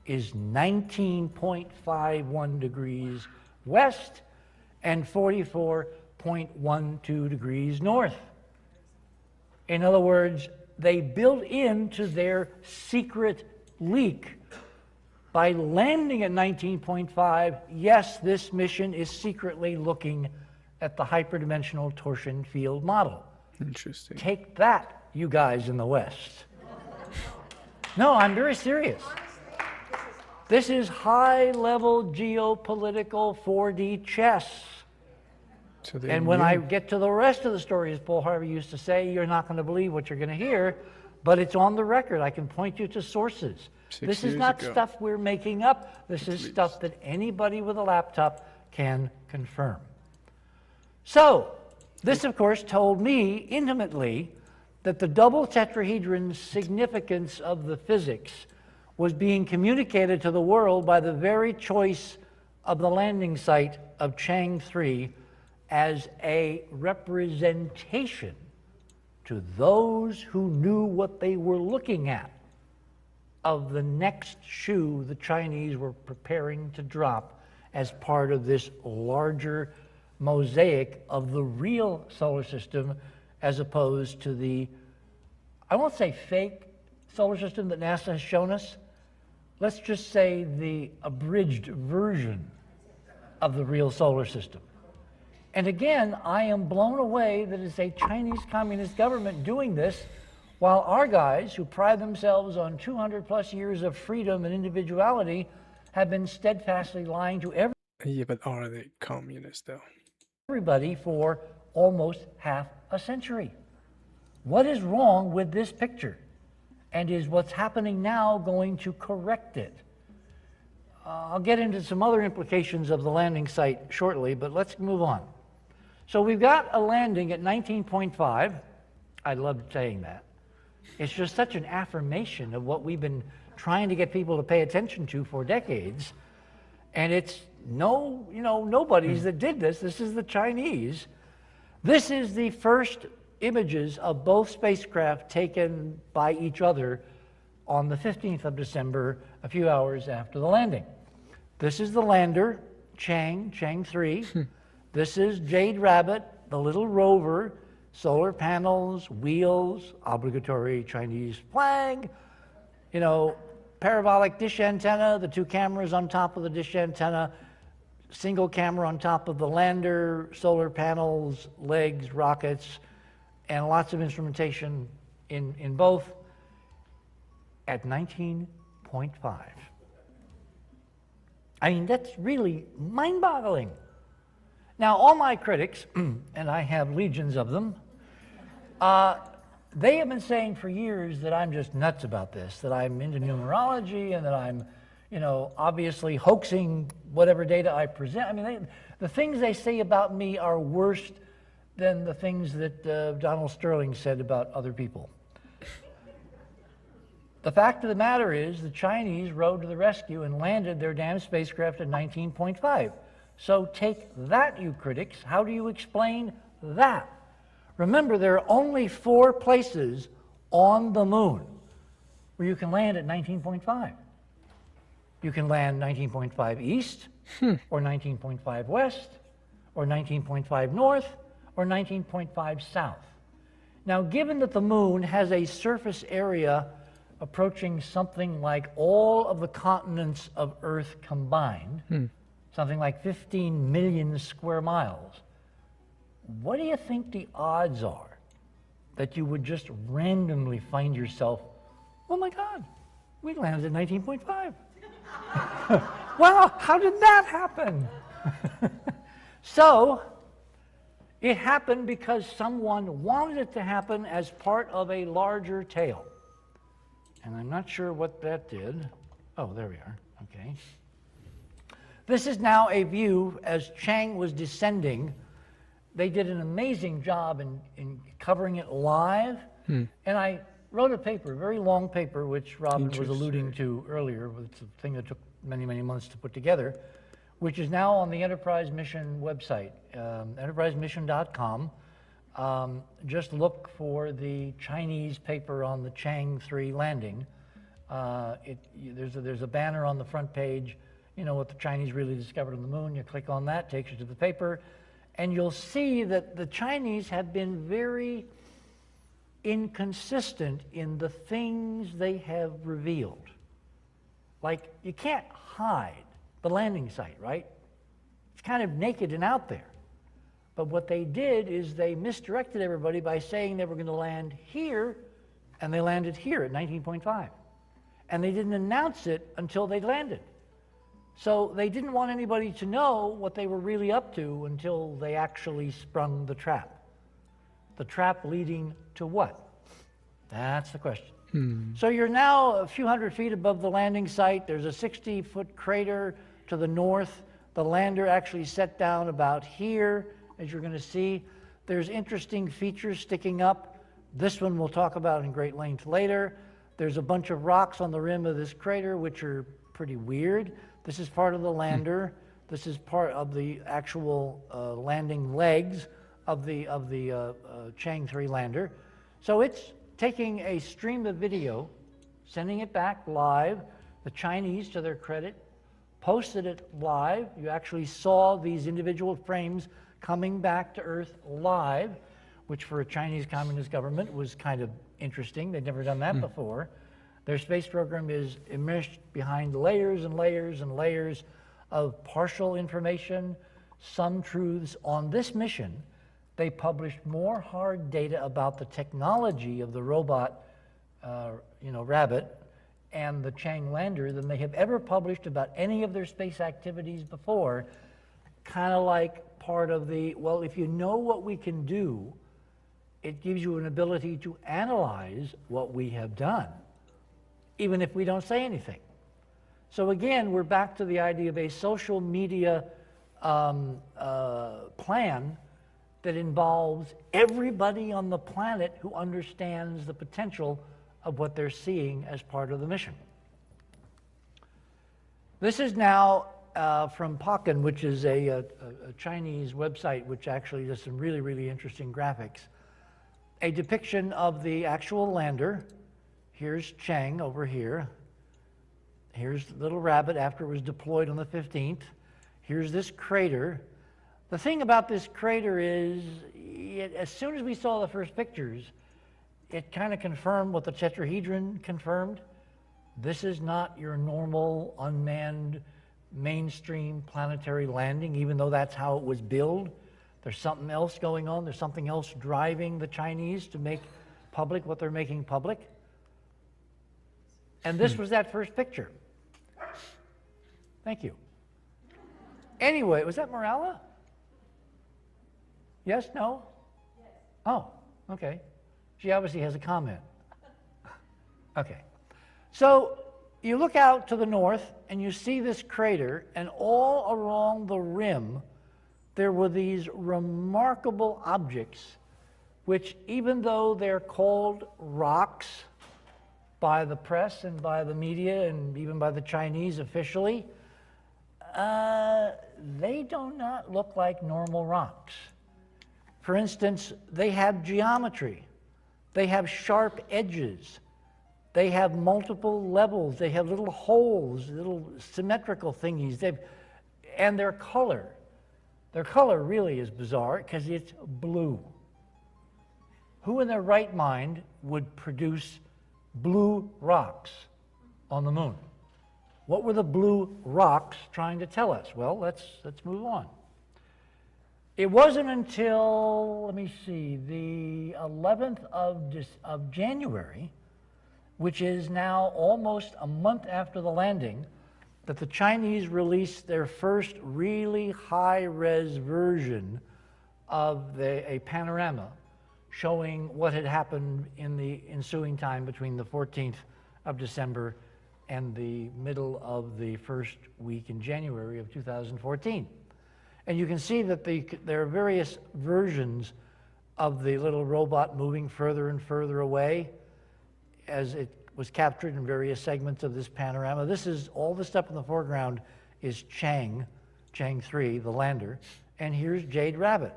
is 19.51 degrees west and 44.12 degrees north. In other words, they built into their secret leak by landing at 19.5, yes, this mission is secretly looking at the hyperdimensional torsion field model. Interesting. Take that, you guys in the West. No, I'm very serious. This is high-level geopolitical 4D chess. So they And when I knew. get to the rest of the story, as Paul Harvey used to say, you're not going to believe what you're going to hear, but it's on the record. I can point you to sources. 6 This is years not ago. stuff we're making up. This is stuff least. that anybody with a laptop can confirm. So, this, of course, told me intimately that the double tetrahedron's significance of the physics was being communicated to the world by the very choice of the landing site of Chang 3 as a representation to those who knew what they were looking at of the next shoe the Chinese were preparing to drop as part of this larger mosaic of the real solar system, as opposed to the, I won't say fake solar system that NASA has shown us. Let's just say the abridged version of the real solar system. And again, I am blown away that it's a Chinese Communist government doing this, while our guys, who pride themselves on 200 plus years of freedom and individuality, have been steadfastly lying to Yeah, but are they communist though? everybody for almost half a century. What is wrong with this picture? And is what's happening now going to correct it? I'll get into some other implications of the landing site shortly, but let's move on. So we've got a landing at 19.5. I love saying that. It's just such an affirmation of what we've been trying to get people to pay attention to for decades. And it's nobody's that did this. This is the Chinese. This is the first images of both spacecraft taken by each other on the 15th of December, a few hours after the landing. This is the lander, Chang 3. This is Jade Rabbit, the little rover, solar panels, wheels, obligatory Chinese flag, parabolic dish antenna, the two cameras on top of the dish antenna, single camera on top of the lander, solar panels, legs, rockets, and lots of instrumentation in both at 19.5. I mean, that's really mind-boggling. Now, all my critics, and I have legions of them, they have been saying for years that I'm just nuts about this, that I'm into numerology and that I'm, obviously hoaxing whatever data I present. I mean, the things they say about me are worse than the things that Donald Sterling said about other people. The fact of the matter is the Chinese rode to the rescue and landed their damn spacecraft at 19.5. So take that, you critics. How do you explain that? Remember, there are only 4 places on the moon where you can land at 19.5. You can land 19.5 east, or 19.5 west, or 19.5 north, or 19.5 south. Now, given that the moon has a surface area approaching something like all of the continents of Earth combined, something like 15 million square miles, what do you think the odds are that you would just randomly find yourself, oh my God, we landed at 19.5. Wow, how did that happen? So, it happened because someone wanted it to happen as part of a larger tale. And I'm not sure what that did. Oh, there we are, okay. This is now a view as Chang was descending. They did an amazing job in covering it live. And I wrote a paper, a very long paper, which Robin was alluding to earlier. It's a thing that took many, many months to put together, which is now on the Enterprise Mission website, enterprisemission.com. Just look for the Chinese paper on the Chang 3 landing. There's a banner on the front page, what the Chinese really discovered on the moon. You click on that, takes you to the paper, and you'll see that the Chinese have been very inconsistent in the things they have revealed. Like, you can't hide the landing site, right? It's kind of naked and out there. But what they did is they misdirected everybody by saying they were going to land here, and they landed here at 19.5. And they didn't announce it until they landed. So they didn't want anybody to know what they were really up to until they actually sprung the trap. The trap leading to what? That's the question. So you're now a few hundred feet above the landing site. There's a 60-foot crater to the north. The lander actually set down about here, as you're going to see. There's interesting features sticking up. This one we'll talk about in great length later. There's a bunch of rocks on the rim of this crater, which are pretty weird. This is part of the lander. This is part of the actual landing legs of the Chang 3 lander. So it's taking a stream of video, sending it back live. The Chinese, to their credit, posted it live. You actually saw these individual frames coming back to Earth live, which for a Chinese communist government was kind of interesting. They'd never done that before. Their space program is immersed behind layers and layers and layers of partial information, some truths. On this mission, they published more hard data about the technology of the robot, Rabbit, and the Chang lander than they have ever published about any of their space activities before. Kind of like part of the, well, if you know what we can do, it gives you an ability to analyze what we have done, even if we don't say anything. So again, we're back to the idea of a social media plan that involves everybody on the planet who understands the potential of what they're seeing as part of the mission. This is now from Hoagland, which is a Chinese website which actually does some really, really interesting graphics. A depiction of the actual lander. Here's Chang over here. Here's the little Rabbit after it was deployed on the 15th. Here's this crater. The thing about this crater is, as soon as we saw the first pictures, it kind of confirmed what the tetrahedron confirmed. This is not your normal unmanned mainstream planetary landing, even though that's how it was billed. There's something else going on. There's something else driving the Chinese to make public what they're making public. And this was that first picture. Thank you. Anyway, was that Morala? Yes, no? Yes. Oh, okay. She obviously has a comment. Okay. So you look out to the north and you see this crater, and all along the rim there were these remarkable objects which, even though they're called rocks by the press and by the media and even by the Chinese officially, they do not look like normal rocks. For instance, they have geometry. They have sharp edges. They have multiple levels. They have little holes, little symmetrical thingies. And their color really is bizarre because it's blue. Who in their right mind would produce blue rocks on the moon? What were the blue rocks trying to tell us? Well, let's move on. It wasn't until, let me see, the 11th of January, which is now almost a month after the landing, that the Chinese released their first really high-res version of a panorama showing what had happened in the ensuing time between the 14th of December and the middle of the first week in January of 2014. And you can see that there are various versions of the little robot moving further and further away as it was captured in various segments of this panorama. This is all the stuff in the foreground is Chang 3, the lander, and here's Jade Rabbit,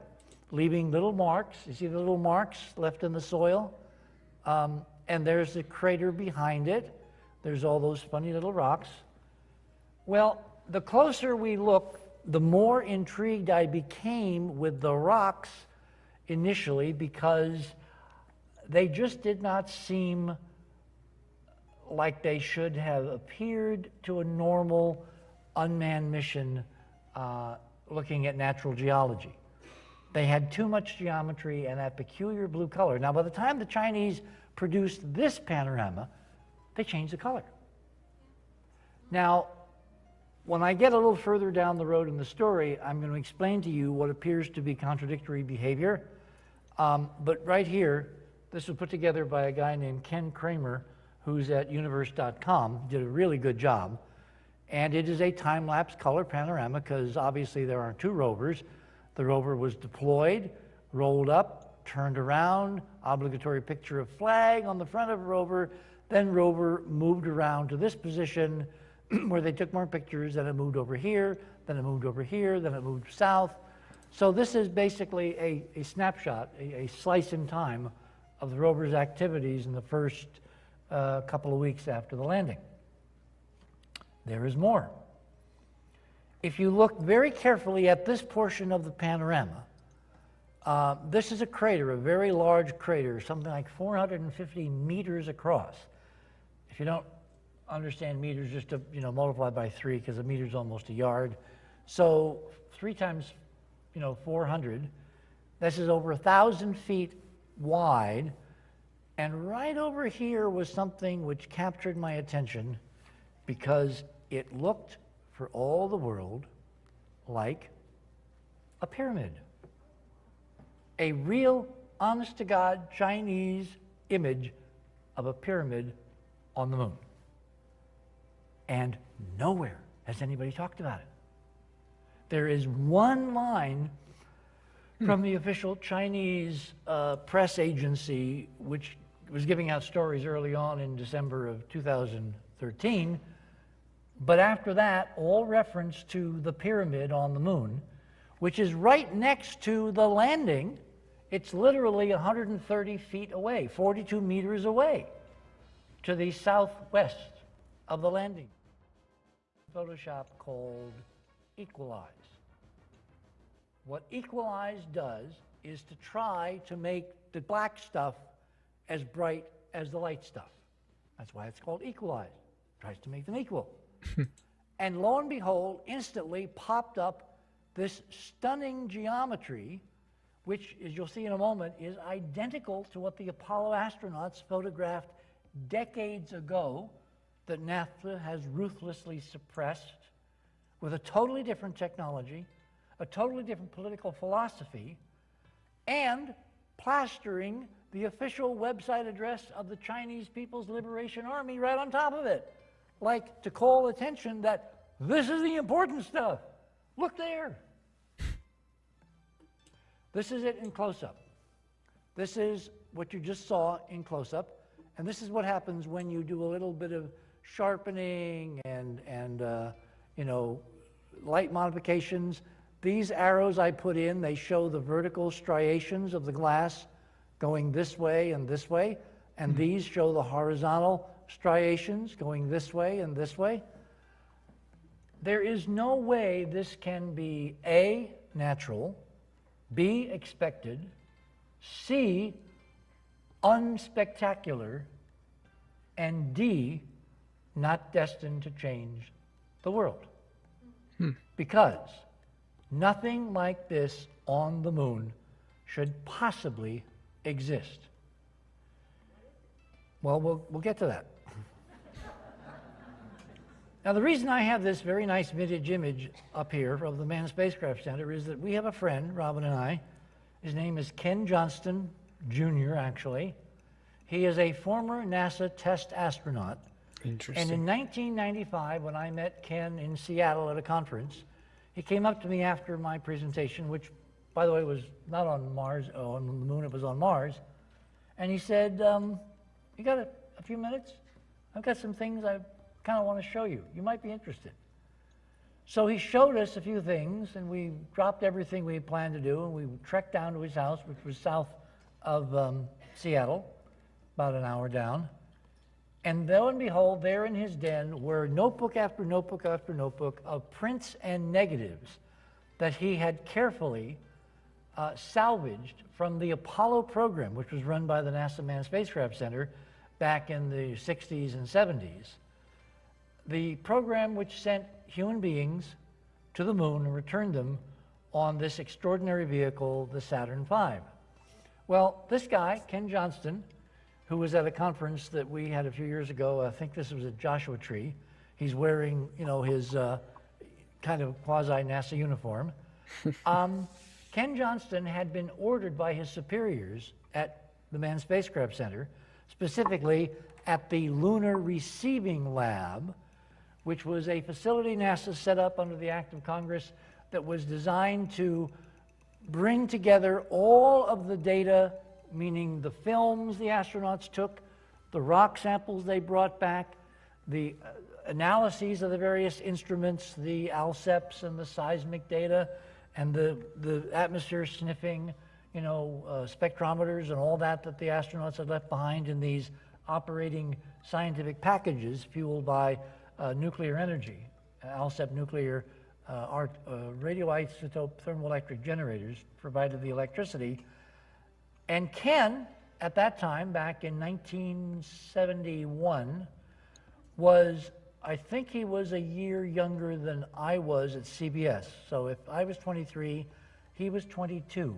leaving little marks. You see the little marks left in the soil? And there's the crater behind it. There's all those funny little rocks. Well, the closer we look, the more intrigued I became with the rocks initially, because they just did not seem like they should have appeared to a normal unmanned mission looking at natural geology. They had too much geometry and that peculiar blue color. Now, by the time the Chinese produced this panorama, they changed the color. Now, When I get a little further down the road in the story, I'm going to explain to you what appears to be contradictory behavior. But right here, this was put together by a guy named Ken Kramer, who's at universe.com, did a really good job. And it is a time-lapse color panorama because obviously there are two rovers. The rover was deployed, rolled up, turned around, obligatory picture of flag on the front of rover, then rover moved around to this position where they took more pictures, then it moved over here, then it moved over here, then it moved south. So this is basically a snapshot, a slice in time of the rover's activities in the first couple of weeks after the landing. There is more. If you look very carefully at this portion of the panorama, this is a crater, a very large crater, something like 450 meters across. If you don't understand meters, just to multiply by 3 because a meter is almost a yard. So 3 times 400. This is over 1,000 feet wide. And right over here was something which captured my attention because it looked for all the world like a pyramid. A real, honest-to-God Chinese image of a pyramid on the moon. And nowhere has anybody talked about it. There is one line from the official Chinese press agency, which was giving out stories early on in December of 2013. But after that, all reference to the pyramid on the moon, which is right next to the landing. It's literally 130 feet away, 42 meters away, to the southwest of the landing. Photoshop called Equalize. What Equalize does is to try to make the black stuff as bright as the light stuff. That's why it's called Equalize. It tries to make them equal. And lo and behold, instantly popped up this stunning geometry, which, as you'll see in a moment, is identical to what the Apollo astronauts photographed decades ago that NASA has ruthlessly suppressed, with a totally different technology, a totally different political philosophy, and plastering the official website address of the Chinese People's Liberation Army right on top of it, like to call attention that this is the important stuff. Look there. This is it in close-up. This is what you just saw in close-up, and this is what happens when you do a little bit of sharpening and light modifications. These arrows I put in, they show the vertical striations of the glass going this way and this way, and these show the horizontal striations going this way and this way. There is no way this can be A, natural, B, expected, C, unspectacular, and D, not destined to change the world. Because nothing like this on the moon should possibly exist. Well, we'll get to that. Now, the reason I have this very nice vintage image up here of the Manned Spacecraft Center is that we have a friend, Robin and I. His name is Ken Johnston, Jr., actually. He is a former NASA test astronaut. Interesting. And in 1995, when I met Ken in Seattle at a conference, he came up to me after my presentation, which, by the way, was not on Mars, on the moon, it was on Mars. And he said, you got a few minutes? I've got some things I kind of want to show you. You might be interested. So he showed us a few things, and we dropped everything we had planned to do, and we trekked down to his house, which was south of Seattle, about an hour down. And lo and behold, there in his den were notebook after notebook after notebook of prints and negatives that he had carefully salvaged from the Apollo program, which was run by the NASA Manned Spacecraft Center back in the 60s and 70s. The program which sent human beings to the moon and returned them on this extraordinary vehicle, the Saturn V. Well, this guy, Ken Johnston, who was at a conference that we had a few years ago, I think this was at Joshua Tree. He's wearing, his kind of quasi-NASA uniform. Ken Johnston had been ordered by his superiors at the Manned Spacecraft Center, specifically at the Lunar Receiving Lab, which was a facility NASA set up under the Act of Congress that was designed to bring together all of the data, meaning the films the astronauts took, the rock samples they brought back, the analyses of the various instruments, the ALSEPs and the seismic data, and the atmosphere sniffing, spectrometers and all that the astronauts had left behind in these operating scientific packages fueled by nuclear energy, ALSEP nuclear radioisotope thermoelectric generators provided the electricity. And Ken, at that time, back in 1971, I think he was a year younger than I was at CBS. So if I was 23, he was 22.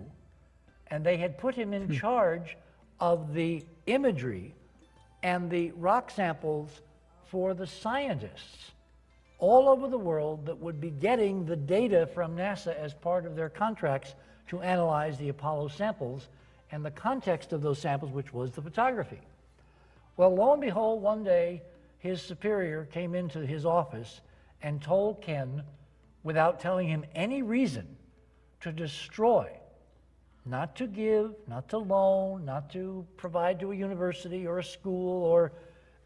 And they had put him in charge of the imagery and the rock samples for the scientists all over the world that would be getting the data from NASA as part of their contracts to analyze the Apollo samples and the context of those samples, which was the photography. Well, lo and behold, one day, his superior came into his office and told Ken, without telling him any reason, to destroy, not to give, not to loan, not to provide to a university or a school or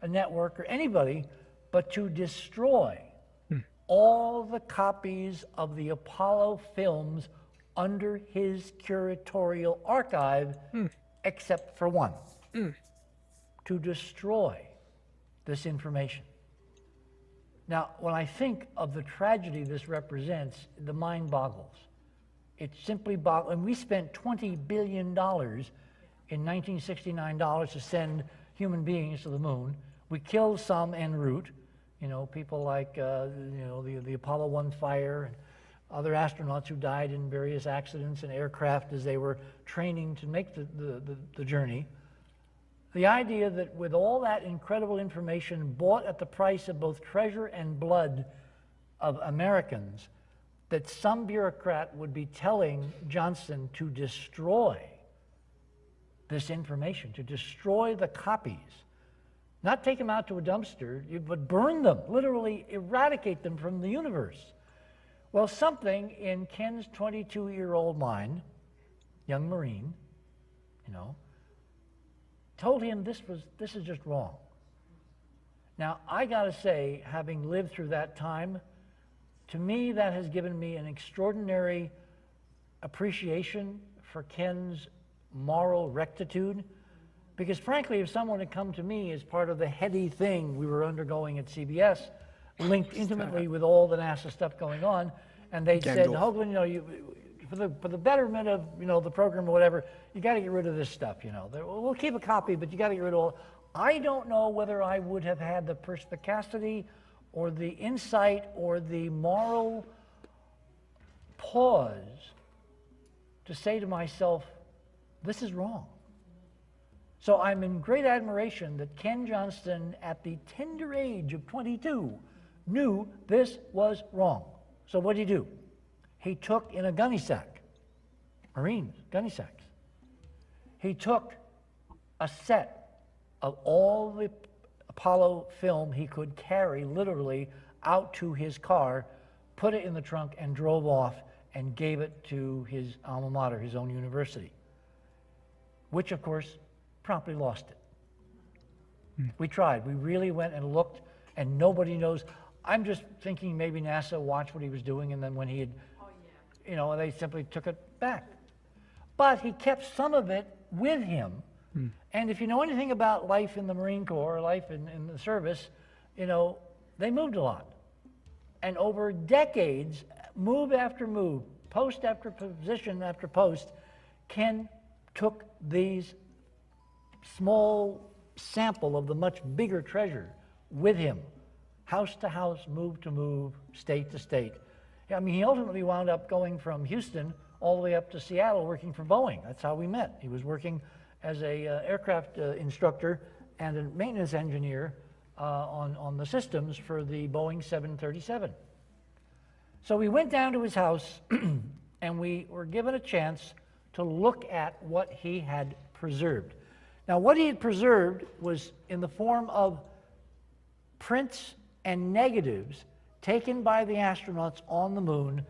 a network or anybody, but to destroy all the copies of the Apollo films under his curatorial archive, except for one. To destroy this information. Now, when I think of the tragedy this represents, the mind boggles. It simply boggles. And we spent $20 billion in 1969 to send human beings to the moon. We killed some en route, people like the Apollo 1 fire and other astronauts who died in various accidents and aircraft as they were training to make the journey. The idea that with all that incredible information bought at the price of both treasure and blood of Americans, that some bureaucrat would be telling Johnston to destroy this information, to destroy the copies, not take them out to a dumpster, but burn them, literally eradicate them from the universe. Well, something in Ken's 22-year-old mind, young Marine, told him this is just wrong. Now, I gotta say, having lived through that time, to me that has given me an extraordinary appreciation for Ken's moral rectitude, because frankly, if someone had come to me as part of the heady thing we were undergoing at CBS, linked intimately with all the NASA stuff going on, and they said, Hoagland, for the betterment of the program or whatever, you got to get rid of this stuff. We'll keep a copy, but you got to get rid of all. I don't know whether I would have had the perspicacity or the insight or the moral pause to say to myself, this is wrong. So I'm in great admiration that Ken Johnston, at the tender age of 22, knew this was wrong. So what did he do? He took in a gunny sack, Marines, gunny sacks. He took a set of all the Apollo film he could carry literally out to his car, put it in the trunk, and drove off and gave it to his alma mater, his own university, which of course promptly lost it. We tried. We really went and looked, and nobody knows. I'm just thinking maybe NASA watched what he was doing, and then when he had, they simply took it back. But he kept some of it with him. And if you know anything about life in the Marine Corps, life in the service, they moved a lot. And over decades, move after move, post after position after post, Ken took these small sample of the much bigger treasure with him, house to house, move to move, state to state. I mean, he ultimately wound up going from Houston all the way up to Seattle working for Boeing. That's how we met. He was working as a aircraft instructor and a maintenance engineer on the systems for the Boeing 737. So we went down to his house and we were given a chance to look at what he had preserved. Now, what he had preserved was in the form of prints and negatives taken by the astronauts on the moon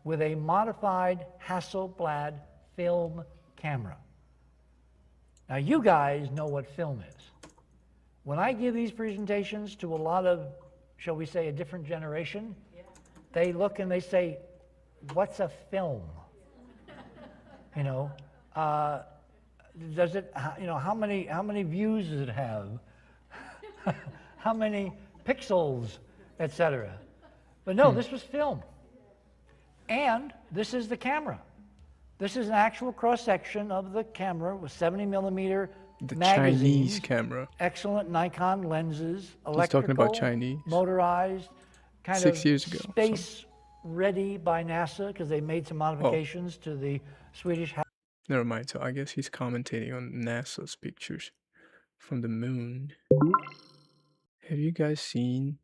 with a modified Hasselblad film camera. Now, you guys know what film is. When I give these presentations to a lot of, shall we say, a different generation, they look and they say, what's a film? You know, does it, you know, how many views does it have? How many pixels, etc. But no, this was film. And this is the camera. This is an actual cross-section of the camera with 70mm The magazines, Chinese camera. excellent Nikon lenses, He's talking about electrical, Chinese. motorized, kind 6 of years ago, space ready by NASA because they made some modifications to the Swedish. Never mind. So I guess he's commentating on NASA's pictures from the moon. Have you guys seen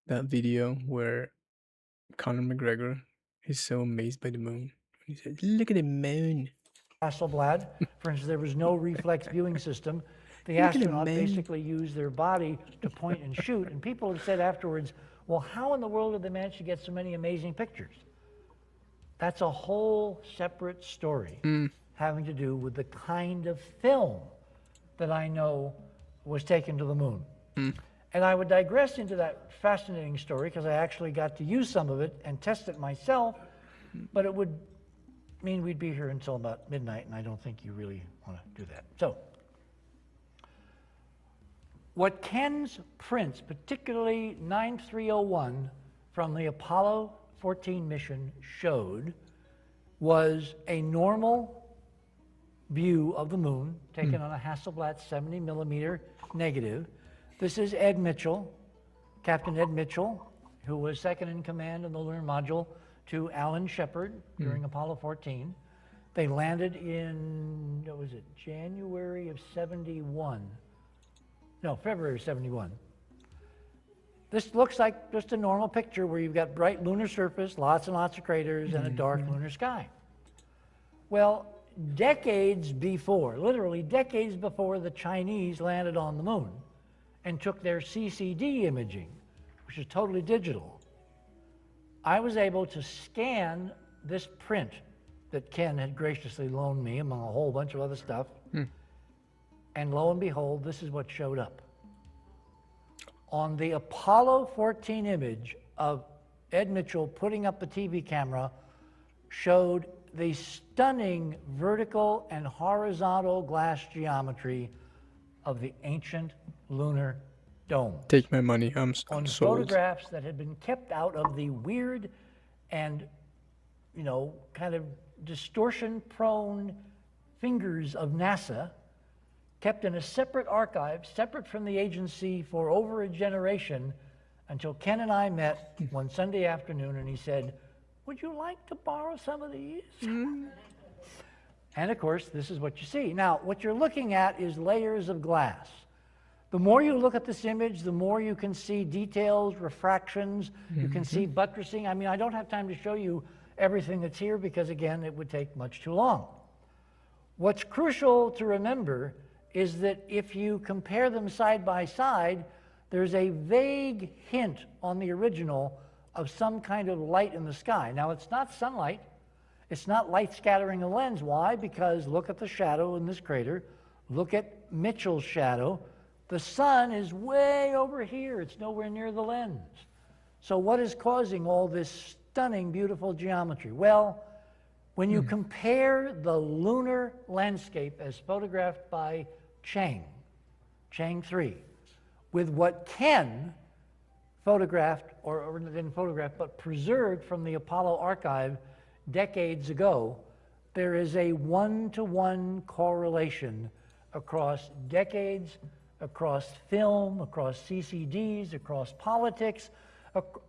that video where Conor McGregor is so amazed by the moon? He says, "Look at the moon." Hasselblad, for instance, there was no reflex viewing system. The Look at the astronaut moon. basically used their body to point and shoot. And people have said afterwards, well, how in the world did they manage to get so many amazing pictures? That's a whole separate story having to do with the kind of film that I know was taken to the moon. And I would digress into that fascinating story because I actually got to use some of it and test it myself, but it would mean we'd be here until about midnight, and I don't think you really want to do that. So, what Ken's prints, particularly 9301 from the Apollo 14 mission showed was a normal view of the moon taken on a Hasselblad 70mm negative. This is Ed Mitchell, Captain Ed Mitchell, who was second in command in the lunar module to Alan Shepard during Apollo 14. They landed in, what was it, January of 71. No, February of 71. This looks like just a normal picture where you've got bright lunar surface, lots and lots of craters, and a dark lunar sky. Well, decades before, literally decades before the Chinese landed on the moon and took their CCD imaging, which is totally digital, I was able to scan this print that Ken had graciously loaned me among a whole bunch of other stuff. And lo and behold, this is what showed up. On the Apollo 14 image of Ed Mitchell putting up the TV camera showed the stunning vertical and horizontal glass geometry of the ancient lunar dome. Take my money. I'm On sold. photographs that had been kept out of the weird and, you know, kind of distortion-prone fingers of NASA, kept in a separate archive, separate from the agency for over a generation, until Ken and I met one Sunday afternoon and he said, would you like to borrow some of these? And of course, this is what you see. Now, what you're looking at is layers of glass. The more you look at this image, the more you can see details, refractions, you can see buttressing. I mean, I don't have time to show you everything that's here because, again, it would take much too long. What's crucial to remember is that if you compare them side by side, there's a vague hint on the original of some kind of light in the sky. Now, it's not sunlight. It's not light scattering a lens. Why? Because look at the shadow in this crater. Look at Mitchell's shadow. The sun is way over here. It's nowhere near the lens. So what is causing all this stunning, beautiful geometry? Well, when you compare the lunar landscape as photographed by Chang 3, with what Ken photographed, or didn't photograph, but preserved from the Apollo archive decades ago, there is a one-to-one correlation across decades, across film, across CCDs, across politics.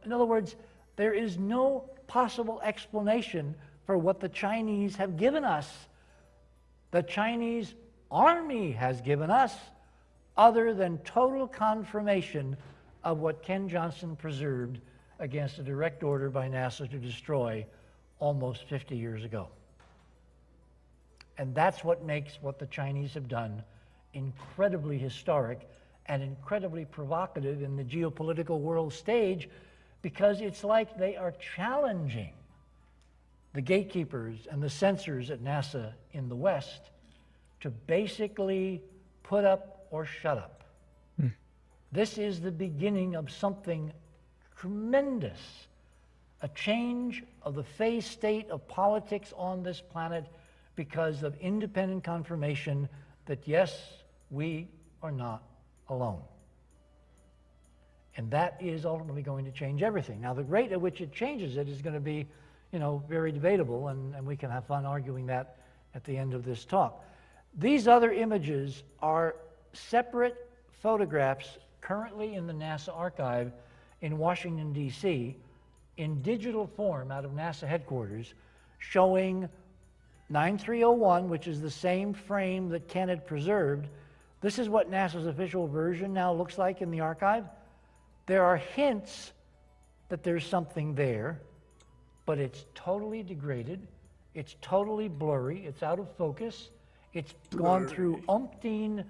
In other words, there is no possible explanation for what the Chinese have given us, the Chinese Army has given us, other than total confirmation of what Ken Johnson preserved against a direct order by NASA to destroy almost 50 years ago. And that's what makes what the Chinese have done incredibly historic and incredibly provocative in the geopolitical world stage, because it's like they are challenging the gatekeepers and the censors at NASA in the West to basically put up or shut up. This is the beginning of something tremendous, a change of the phase state of politics on this planet because of independent confirmation that, yes, we are not alone. And that is ultimately going to change everything. Now, the rate at which it changes it is going to be, very debatable, and we can have fun arguing that at the end of this talk. These other images are separate photographs currently in the NASA archive in Washington, D.C., in digital form out of NASA headquarters, showing 9301, which is the same frame that Ken had preserved. This is what NASA's official version now looks like in the archive. There are hints that there's something there, but it's totally degraded. It's totally blurry. It's out of focus. It's gone through umpteen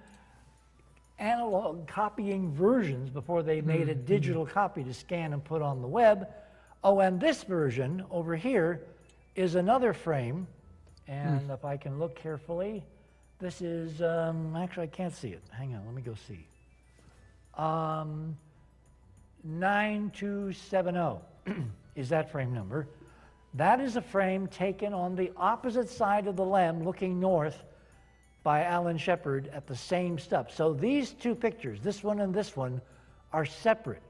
analog copying versions before they made a digital copy to scan and put on the web. Oh, and this version over here is another frame. And if I can look carefully, this is, actually I can't see it. Hang on, let me go see. 9270 is that frame number. That is a frame taken on the opposite side of the LEM looking north by Alan Shepard at the same stuff. So these two pictures, this one and this one, are separate,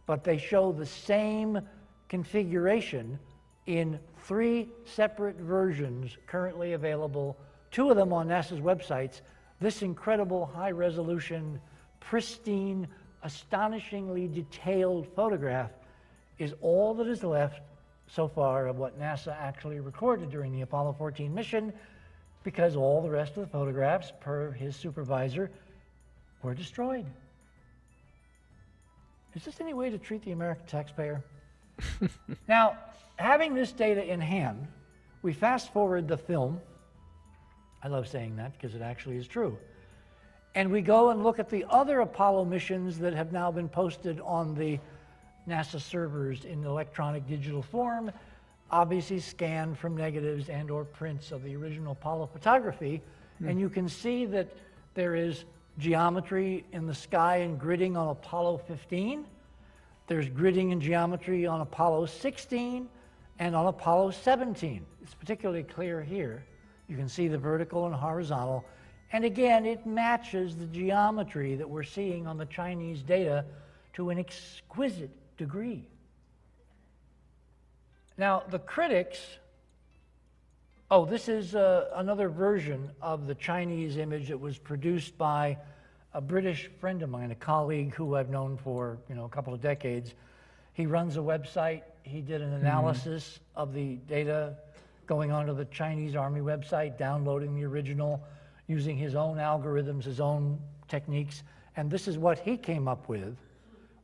but they show the same configuration in 3 separate versions currently available, 2 of them on NASA's websites. This incredible high-resolution, pristine, astonishingly detailed photograph is all that is left so far of what NASA actually recorded during the Apollo 14 mission, because all the rest of the photographs, per his supervisor, were destroyed. Is this any way to treat the American taxpayer? Now, having this data in hand, we fast forward the film. I love saying that because it actually is true. And we go and look at the other Apollo missions that have now been posted on the NASA servers in electronic digital form, obviously scanned from negatives and or prints of the original Apollo photography. And you can see that there is geometry in the sky and gridding on Apollo 15. There's gridding and geometry on Apollo 16 and on Apollo 17. It's particularly clear here. You can see the vertical and horizontal. And again, it matches the geometry that we're seeing on the Chinese data to an exquisite degree. Now, the critics, this is another version of the Chinese image that was produced by a British friend of mine, a colleague who I've known for a couple of decades. He runs a website. He did an analysis of the data going onto the Chinese Army website, downloading the original, using his own algorithms, his own techniques, and this is what he came up with,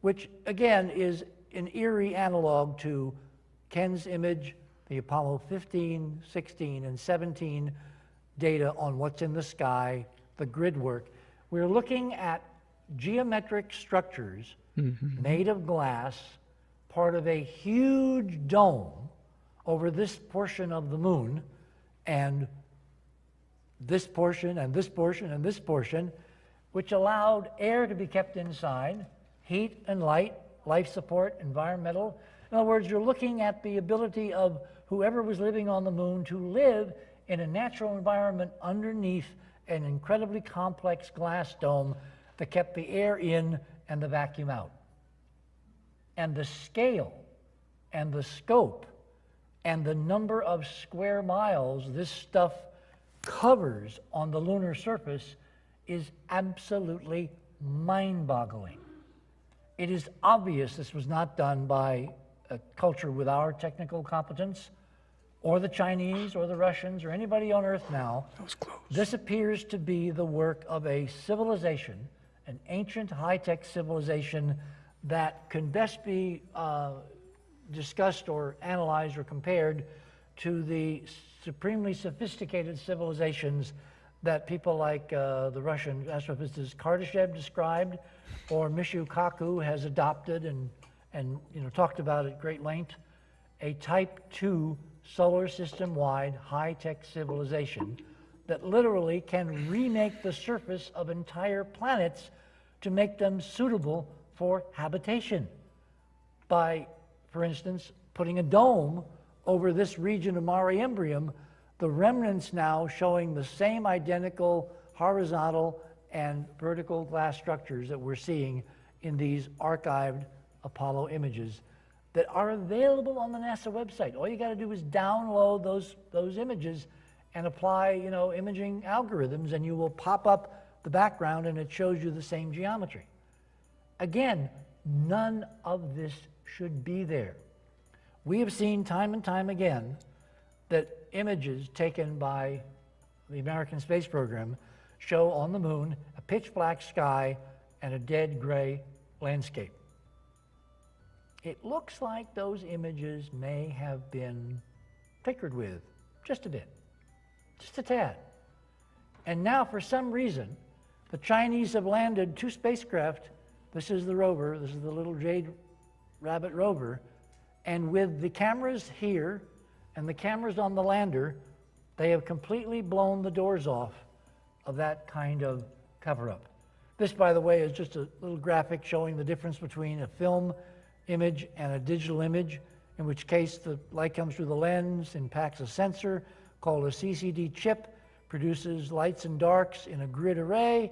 which again is an eerie analog to Ken's image, the Apollo 15, 16, and 17 data on what's in the sky, the grid work. We're looking at geometric structures made of glass, part of a huge dome over this portion of the moon, and this portion, and this portion, and this portion, which allowed air to be kept inside, heat and light, life support, environmental. In other words, you're looking at the ability of whoever was living on the moon to live in a natural environment underneath an incredibly complex glass dome that kept the air in and the vacuum out. And the scale and the scope and the number of square miles this stuff covers on the lunar surface is absolutely mind-boggling. It is obvious this was not done by a culture with our technical competence, or the Chinese, or the Russians, or anybody on Earth now. That was close. This appears to be the work of a civilization, an ancient high-tech civilization that can best be discussed or analyzed or compared to the supremely sophisticated civilizations that people like the Russian astrophysicist Kardashev described, or Michio Kaku has adopted and talked about at great length, a Type 2 solar system-wide high-tech civilization that literally can remake the surface of entire planets to make them suitable for habitation by, for instance, putting a dome over this region of Mare Imbrium, the remnants now showing the same identical horizontal and vertical glass structures that we're seeing in these archived Apollo images that are available on the NASA website. All you got to do is download those images and apply, imaging algorithms, and you will pop up the background and it shows you the same geometry. Again, none of this should be there. We have seen time and time again that images taken by the American space program show on the moon a pitch black sky and a dead gray landscape. It looks like those images may have been tinkered with just a bit, just a tad. And now, for some reason, the Chinese have landed 2 spacecraft. This is the rover, this is the little Jade Rabbit rover, and with the cameras here and the cameras on the lander, they have completely blown the doors off of that kind of cover-up. This, by the way, is just a little graphic showing the difference between a film image and a digital image, in which case the light comes through the lens, impacts a sensor called a CCD chip, produces lights and darks in a grid array,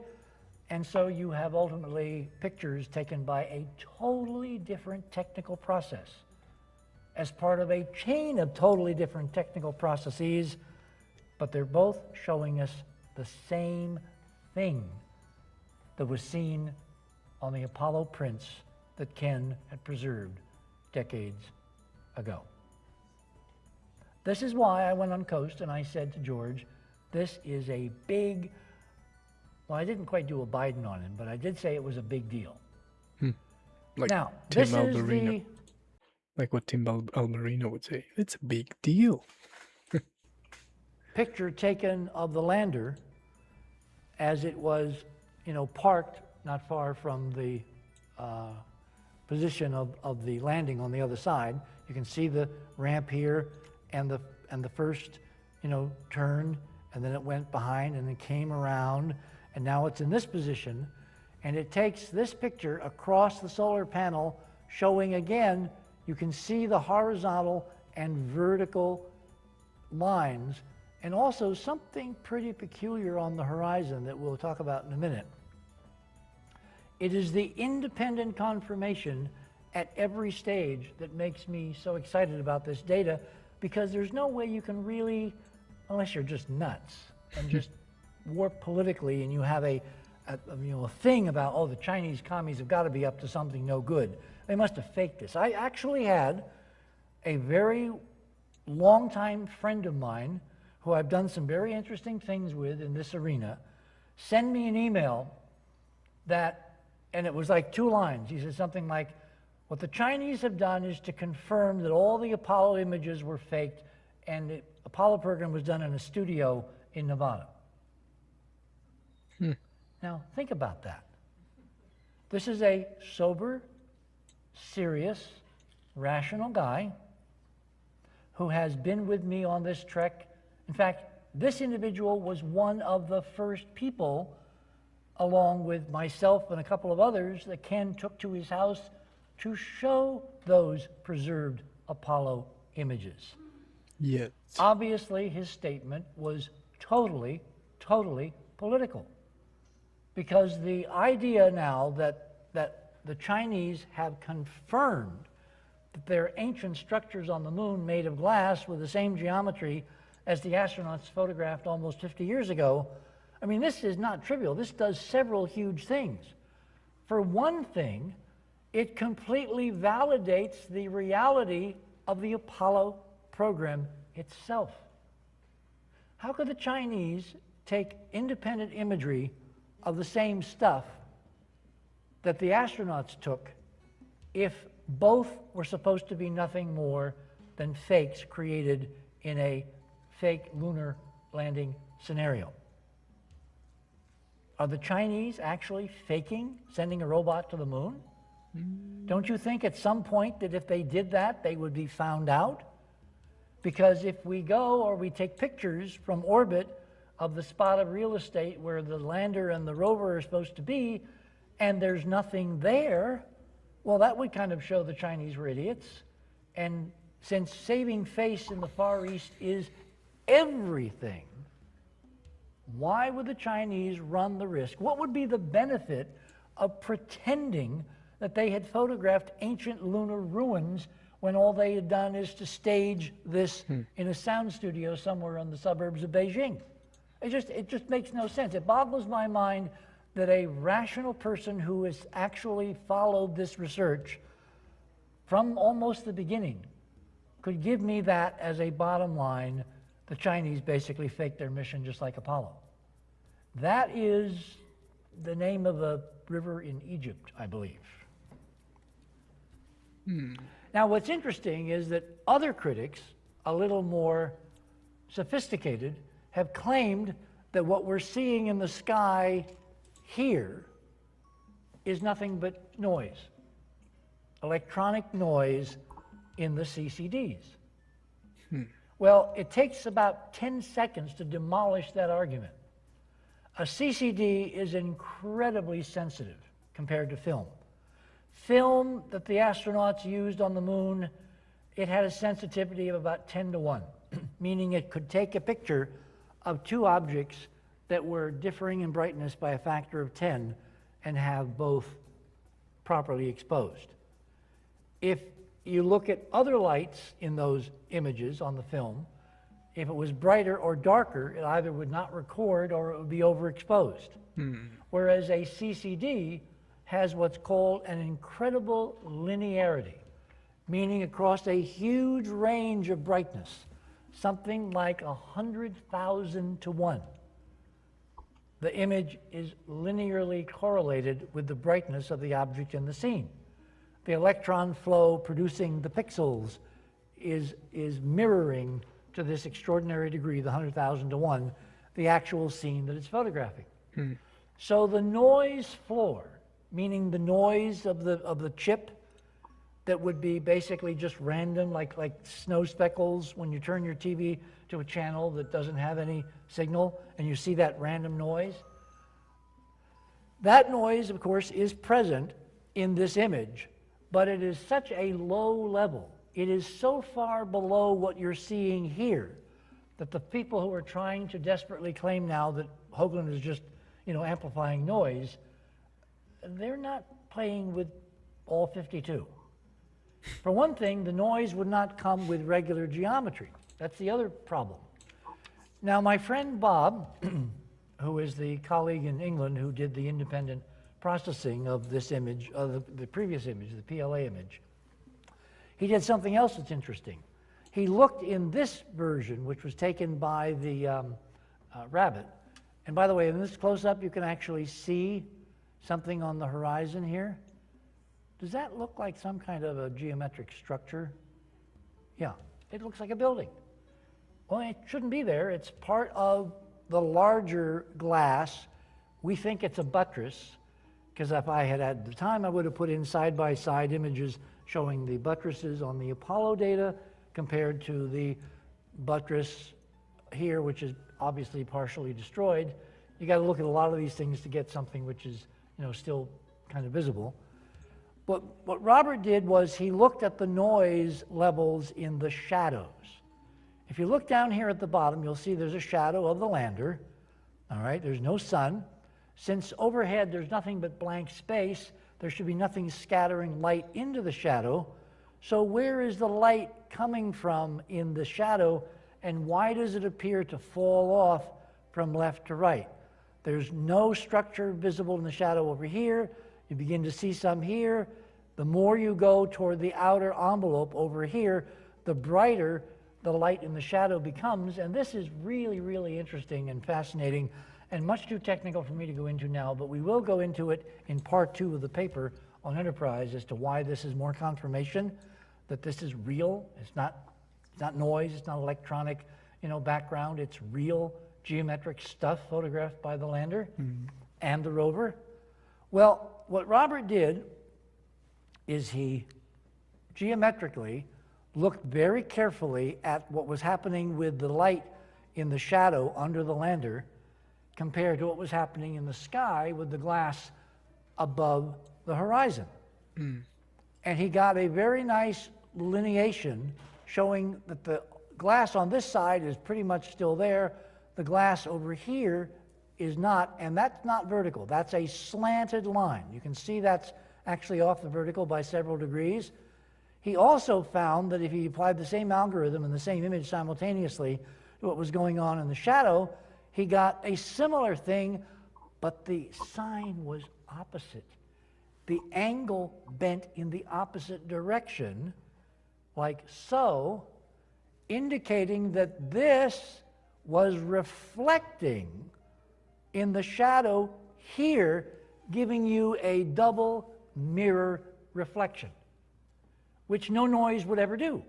and so you have ultimately pictures taken by a totally different technical process as part of a chain of totally different technical processes, but they're both showing us the same thing that was seen on the Apollo prints that Ken had preserved decades ago. This is why I went on Coast and I said to George, this is a big, well, I didn't quite do a Biden on him, but I did say it was a big deal. Like now, Tim this is Alberino. Like what Tim Alberino would say. It's a big deal. Picture taken of the lander as it was, parked not far from the position of the landing on the other side. You can see the ramp here and the first, turn, and then it went behind and then came around, and now it's in this position, and it takes this picture across the solar panel, showing again, you can see the horizontal and vertical lines, and also something pretty peculiar on the horizon that we'll talk about in a minute. It is the independent confirmation at every stage that makes me so excited about this data, because there's no way you can really, unless you're just nuts and just warp politically and you have a thing about, oh, the Chinese commies have got to be up to something no good. They must have faked this. I actually had a very longtime friend of mine who I've done some very interesting things with in this arena send me an email and it was like 2 lines. He said something like, what the Chinese have done is to confirm that all the Apollo images were faked, and the Apollo program was done in a studio in Nevada. Now, think about that. This is a sober, serious, rational guy who has been with me on this trek. In fact, this individual was one of the first people, along with myself and a couple of others, that Ken took to his house to show those preserved Apollo images. Yes. Obviously, his statement was totally political, because the idea now that the Chinese have confirmed that their ancient structures on the moon made of glass with the same geometry as the astronauts photographed almost 50 years ago, I mean, this is not trivial. This does several huge things. For one thing, it completely validates the reality of the Apollo program itself. How could the Chinese take independent imagery of the same stuff that the astronauts took if Both were supposed to be nothing more than fakes created in a fake lunar landing scenario. Are the Chinese actually faking sending a robot to the moon? Don't you think at some point that if they did that, they would be found out? Because if we go or we take pictures from orbit of the spot of real estate where the lander and the rover are supposed to be, and there's nothing there, well, that would kind of show the Chinese were idiots. And since saving face in the Far East is everything, why would the Chinese run the risk? What would be the benefit of pretending that they had photographed ancient lunar ruins when all they had done is to stage this in a sound studio somewhere in the suburbs of Beijing? It just makes no sense. It boggles my mind that a rational person who has actually followed this research from almost the beginning could give me that as a bottom line. The Chinese basically faked their mission just like Apollo. That is the name of a river in Egypt, I believe. Now, what's interesting is that other critics, a little more sophisticated, have claimed that what we're seeing in the sky here is nothing but noise, electronic noise in the CCDs. Well, it takes about 10 seconds to demolish that argument. A CCD is incredibly sensitive compared to film. Film that the astronauts used on the moon, it had a sensitivity of about 10 to 1, meaning it could take a picture of two objects that were differing in brightness by a factor of 10 and have both properly exposed. If you look at other lights in those images on the film, if it was brighter or darker, it either would not record or it would be overexposed. Whereas a CCD has what's called an incredible linearity, meaning across a huge range of brightness, something like 100,000 to 1. The image is linearly correlated with the brightness of the object in the scene. The electron flow producing the pixels is mirroring to this extraordinary degree, the 100,000 to 1, the actual scene that it's photographing. So the noise floor, meaning the noise of the chip that would be basically just random, like snow speckles when you turn your TV to a channel that doesn't have any signal and you see that random noise. That noise, of course, is present in this image, but it is such a low level. It is so far below what you're seeing here that the people who are trying to desperately claim now that Hoagland is just, amplifying noise, they're not playing with all 52. For one thing, the noise would not come with regular geometry. That's the other problem. Now, my friend Bob, who is the colleague in England who did the independent processing of this image, of the previous image, the PLA image, he did something else that's interesting. He looked in this version, which was taken by the rabbit. And by the way, in this close-up, you can actually see something on the horizon here. Does that look like some kind of a geometric structure? Yeah, it looks like a building. Well, it shouldn't be there. It's part of the larger glass. We think it's a buttress, because if I had had the time, I would have put in side-by-side images showing the buttresses on the Apollo data compared to the buttress here, which is obviously partially destroyed. You got to look at a lot of these things to get something which is, still kind of visible. But what Robert did was he looked at the noise levels in the shadows. If you look down here at the bottom, you'll see there's a shadow of the lander. All right, there's no sun. Since overhead there's nothing but blank space, there should be nothing scattering light into the shadow. So where is the light coming from in the shadow, and why does it appear to fall off from left to right? There's no structure visible in the shadow over here. You begin to see some here. The more you go toward the outer envelope over here, the brighter the light in the shadow becomes. And this is really, really interesting and fascinating and much too technical for me to go into now, but we will go into it in part 2 of the paper on Enterprise as to why this is more confirmation that this is real. It's not noise, it's not electronic, background. It's real geometric stuff photographed by the lander and the rover. Well, what Robert did is he geometrically looked very carefully at what was happening with the light in the shadow under the lander compared to what was happening in the sky with the glass above the horizon. And he got a very nice lineation showing that the glass on this side is pretty much still there. The glass over here is not, and that's not vertical. That's a slanted line. You can see that's actually off the vertical by several degrees. He also found that if he applied the same algorithm and the same image simultaneously to what was going on in the shadow, he got a similar thing, but the sign was opposite. The angle bent in the opposite direction, like so, indicating that this was reflecting in the shadow here, giving you a double mirror reflection, which no noise would ever do.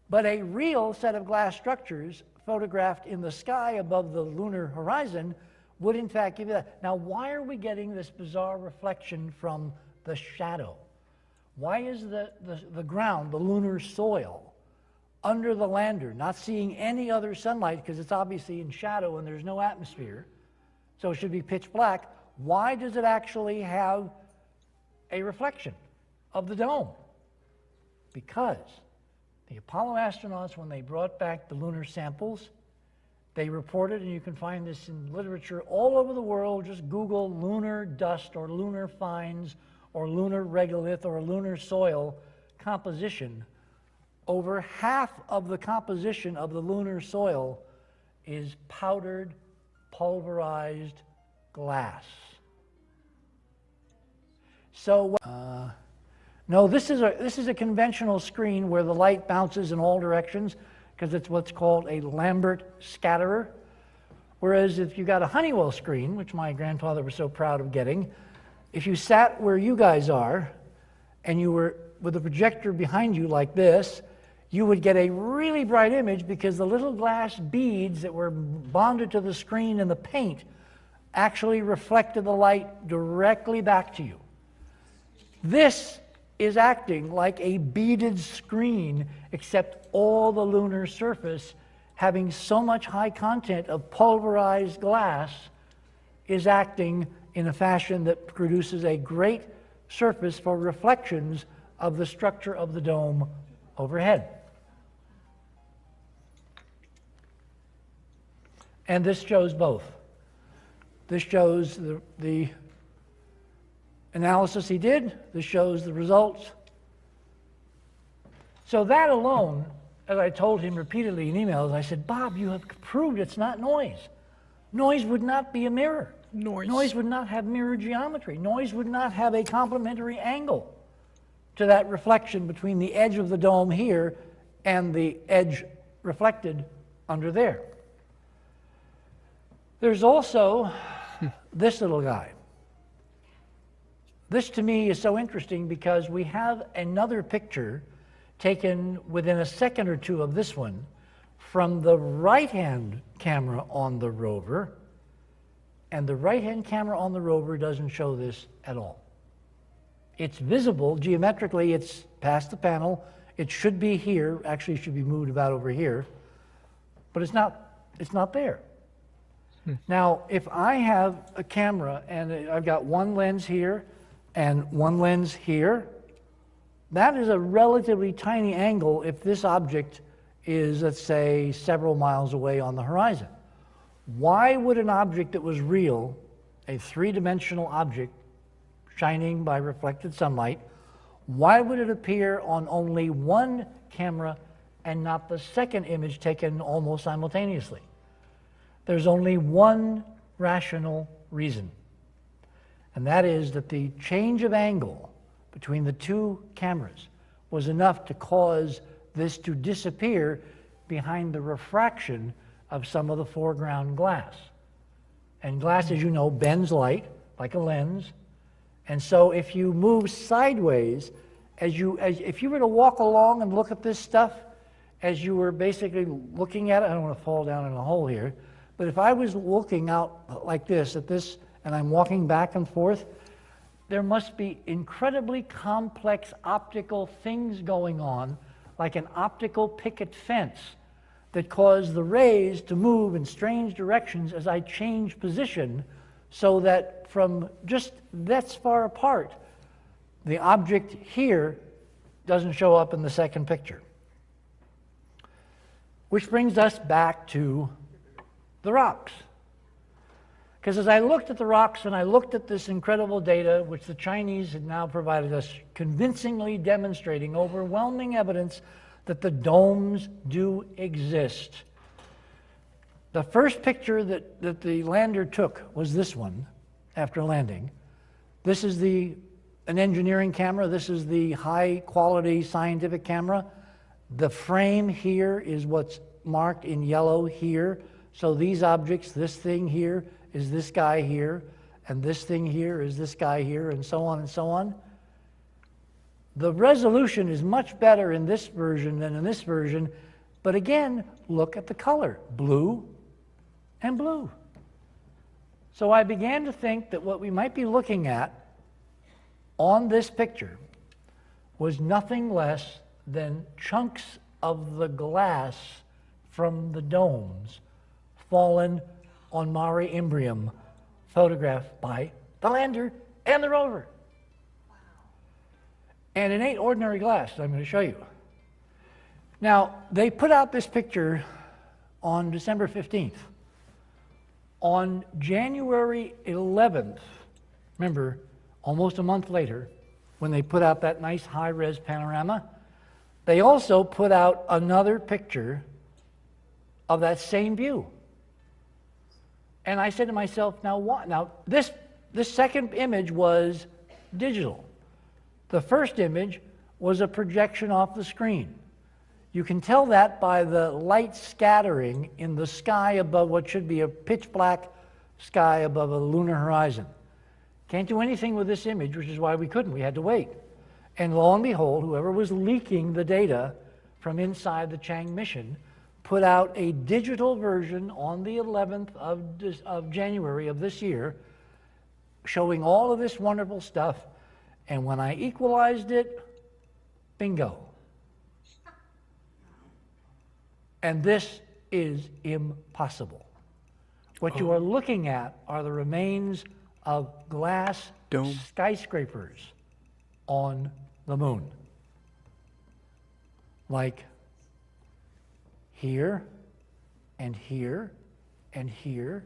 But a real set of glass structures photographed in the sky above the lunar horizon would in fact give you that. Now, why are we getting this bizarre reflection from the shadow? Why is the ground, the lunar soil, under the lander, not seeing any other sunlight because it's obviously in shadow and there's no atmosphere, so it should be pitch black? Why does it actually have a reflection of the dome? Because the Apollo astronauts, when they brought back the lunar samples, they reported, and you can find this in literature all over the world, just Google lunar dust or lunar fines or lunar regolith or lunar soil composition. Over half of the composition of the lunar soil is powdered, pulverized glass. So, no, this is a conventional screen where the light bounces in all directions because it's what's called a Lambert scatterer. Whereas if you got a Honeywell screen, which my grandfather was so proud of getting, if you sat where you guys are and you were with a projector behind you like this, you would get a really bright image because the little glass beads that were bonded to the screen in the paint actually reflected the light directly back to you. This is acting like a beaded screen, except all the lunar surface, having so much high content of pulverized glass, is acting in a fashion that produces a great surface for reflections of the structure of the dome overhead. And this shows both. This shows the analysis he did. This shows the results. So that alone, as I told him repeatedly in emails, I said, Bob, you have proved it's not noise. Noise would not be a mirror. Noise would not have mirror geometry. Noise would not have a complementary angle to that reflection between the edge of the dome here and the edge reflected under there. There's also this little guy. This to me is so interesting because we have another picture taken within a second or two of this one from the right-hand camera on the rover, and the right-hand camera on the rover doesn't show this at all. It's visible geometrically, it's past the panel, it should be here, actually it should be moved about over here, but it's not there. Now, if I have a camera and I've got one lens here and one lens here, that is a relatively tiny angle if this object is, let's say, several miles away on the horizon. Why would an object that was real, a three-dimensional object shining by reflected sunlight, why would it appear on only one camera and not the second image taken almost simultaneously? There's only one rational reason, and that is that the change of angle between the two cameras was enough to cause this to disappear behind the refraction of some of the foreground glass. And glass, as you know, bends light like a lens, And so if you move sideways, if you were to walk along and look at this stuff, as you were basically looking at it, I don't want to fall down in a hole here, but if I was looking out like this at this, and I'm walking back and forth, there must be incredibly complex optical things going on, like an optical picket fence, that cause the rays to move in strange directions as I change position, so that from just that far apart, the object here doesn't show up in the second picture. Which brings us back to the rocks. Because as I looked at the rocks and I looked at this incredible data, which the Chinese had now provided us, convincingly demonstrating overwhelming evidence that the domes do exist. The first picture that the lander took was this one after landing. This is an engineering camera. This is the high quality scientific camera. The frame here is what's marked in yellow here. So these objects, this thing here is this guy here, and this thing here is this guy here, and so on and so on. The resolution is much better in this version than in this version, but again, look at the color, blue and blue. So I began to think that what we might be looking at on this picture was nothing less than chunks of the glass from the domes fallen on Mare Imbrium, photographed by the lander and the rover. Wow. And it ain't ordinary glass, I'm going to show you. Now, they put out this picture on December 15th. On January 11th, remember, almost a month later, when they put out that nice high-res panorama, they also put out another picture of that same view. And I said to myself, now what? Now, this second image was digital. The first image was a projection off the screen. You can tell that by the light scattering in the sky above what should be a pitch black sky above a lunar horizon. Can't do anything with this image, which is why we couldn't. We had to wait. And lo and behold, whoever was leaking the data from inside the Chang mission put out a digital version on the 11th of January of this year, showing all of this wonderful stuff. And when I equalized it, bingo. And this is impossible. What you are looking at are the remains of glass Dome skyscrapers on the moon. Like here, and here, and here,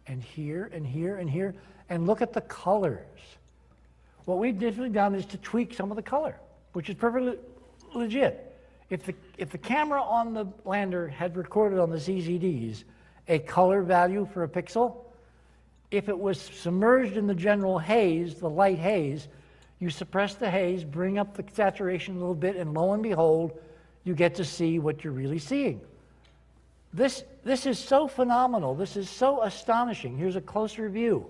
and here, and here, and here. And look at the colors. What we've definitely done is to tweak some of the color, which is perfectly legit. If the camera on the lander had recorded on the CCDs a color value for a pixel, if it was submerged in the general haze, the light haze, you suppress the haze, bring up the saturation a little bit, and lo and behold, you get to see what you're really seeing. This is so phenomenal. This is so astonishing. Here's a closer view.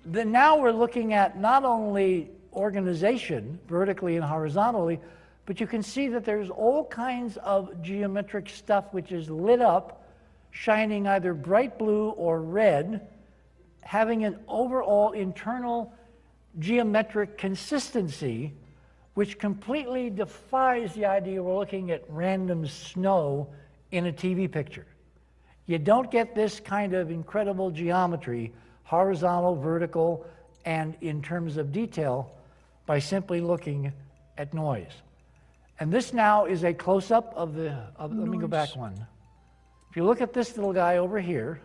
Now we're looking at not only organization, vertically and horizontally, but you can see that there's all kinds of geometric stuff which is lit up, shining either bright blue or red, having an overall internal geometric consistency which completely defies the idea we're looking at random snow in a TV picture. You don't get this kind of incredible geometry, horizontal, vertical, and in terms of detail, by simply looking at noise. And this now is a close-up of the, let me go back one. If you look at this little guy over here,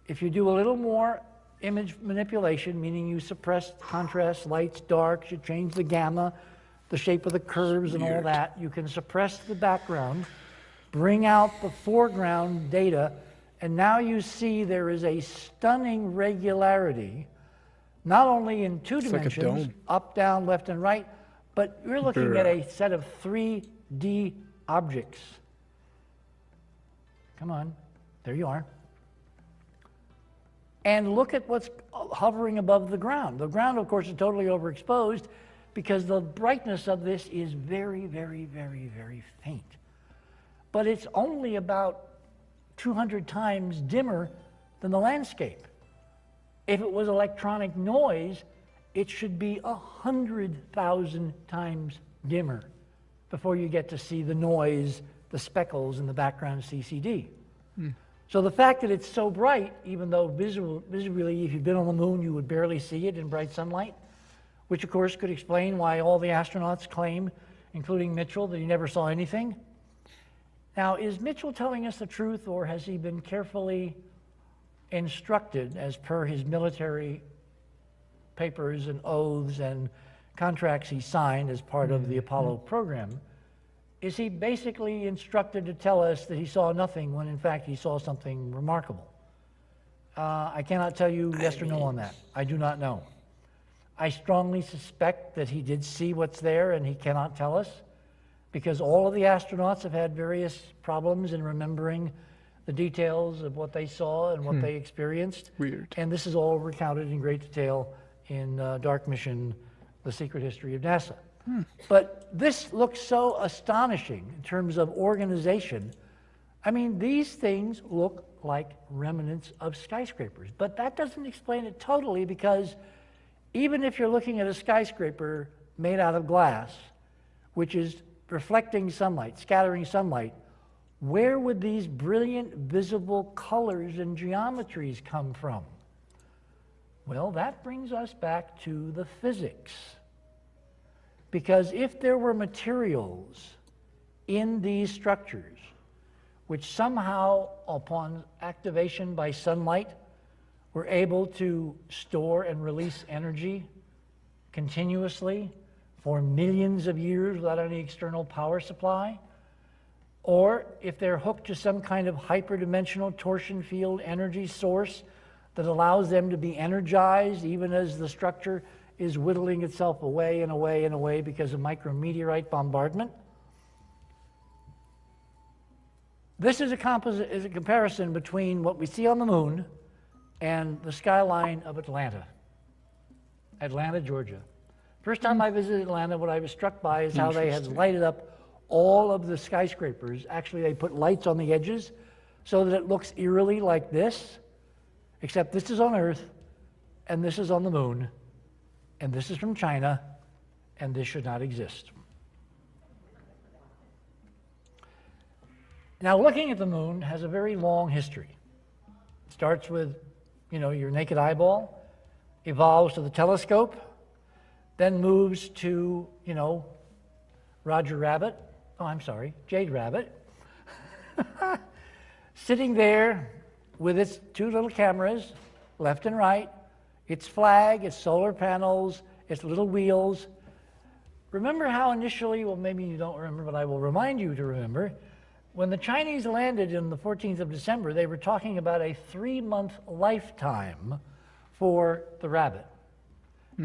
if you do a little more image manipulation, meaning you suppress contrast, lights, darks, you change the gamma, the shape of the curves and all that, you can suppress the background, bring out the foreground data, and now you see there is a stunning regularity, not only in two dimensions, up, down, left, and right, but you're looking at a set of 3D objects. Come on, there you are. and look at what's hovering above the ground. The ground, of course, is totally overexposed because the brightness of this is very, very, very, very faint. But it's only about 200 times dimmer than the landscape. If it was electronic noise, it should be 100,000 times dimmer before you get to see the noise, the speckles in the background CCD. So the fact that it's so bright, even though visually, if you've been on the moon, you would barely see it in bright sunlight, which of course could explain why all the astronauts claim, including Mitchell, that he never saw anything. Now, is Mitchell telling us the truth, or has he been carefully instructed, as per his military papers and oaths and contracts he signed as part of the Apollo program? Is he basically instructed to tell us that he saw nothing when in fact he saw something remarkable? I cannot tell you yes or no on that. I do not know. I strongly suspect that he did see what's there and he cannot tell us, because all of the astronauts have had various problems in remembering the details of what they saw and what they experienced. Weird. And this is all recounted in great detail in Dark Mission, The Secret History of NASA. But this looks so astonishing in terms of organization. I mean, these things look like remnants of skyscrapers, but that doesn't explain it totally, because even if you're looking at a skyscraper made out of glass, which is reflecting sunlight, scattering sunlight, where would these brilliant visible colors and geometries come from? Well, that brings us back to the physics. Because if there were materials in these structures which somehow, upon activation by sunlight, were able to store and release energy continuously for millions of years without any external power supply, or if they're hooked to some kind of hyperdimensional torsion field energy source that allows them to be energized even as the structure is whittling itself away and away and away because of micrometeorite bombardment. This is a comparison between what we see on the moon and the skyline of Atlanta, Georgia. First time I visited Atlanta, what I was struck by is how they had lighted up all of the skyscrapers. Actually, they put lights on the edges so that it looks eerily like this, except this is on Earth, and this is on the moon, and this is from China, and this should not exist. Now, looking at the moon has a very long history. It starts with, your naked eyeball, evolves to the telescope, then moves to, Jade Rabbit, sitting there with its two little cameras, left and right, its flag, its solar panels, its little wheels. Remember how initially, well, maybe you don't remember, but I will remind you to remember, when the Chinese landed on the 14th of December, they were talking about a 3-month lifetime for the rabbit,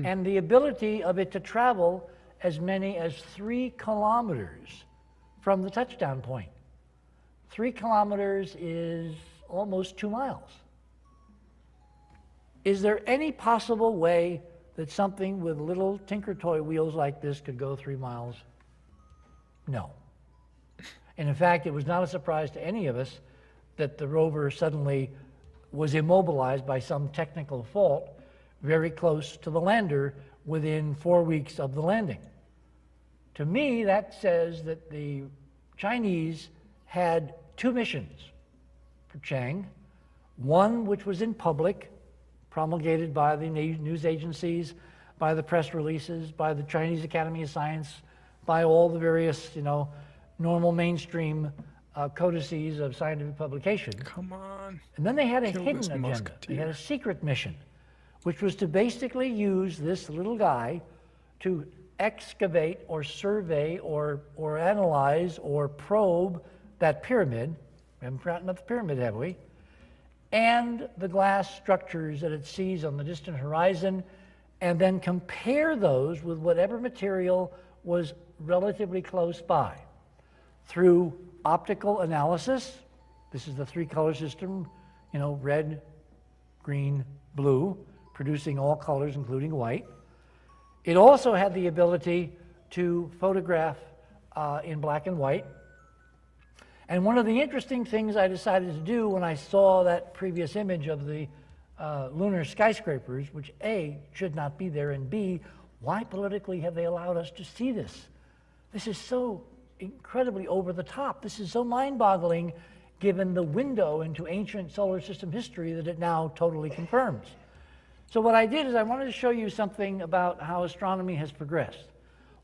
and the ability of it to travel as many as 3 kilometers from the touchdown point. 3 kilometers is almost 2 miles. Is there any possible way that something with little tinker toy wheels like this could go 3 miles? No. And in fact, it was not a surprise to any of us that the rover suddenly was immobilized by some technical fault very close to the lander within 4 weeks of the landing. To me, that says that the Chinese had 2 missions for Chang. One which was in public, promulgated by the news agencies, by the press releases, by the Chinese Academy of Science, by all the various, normal mainstream codices of scientific publication. Come on. And then they had a Kill hidden this agenda. musketeer. They had a secret mission, which was to basically use this little guy to excavate or survey or analyze or probe that pyramid. We haven't forgotten about the pyramid, have we? And the glass structures that it sees on the distant horizon, and then compare those with whatever material was relatively close by through optical analysis. This is the 3-color system, red, green, blue, producing all colors including white. It also had the ability to photograph in black and white. And one of the interesting things I decided to do when I saw that previous image of the lunar skyscrapers, which A, should not be there, and B, why politically have they allowed us to see this? This is so incredibly over the top. This is so mind-boggling given the window into ancient solar system history that it now totally confirms. So what I did is I wanted to show you something about how astronomy has progressed.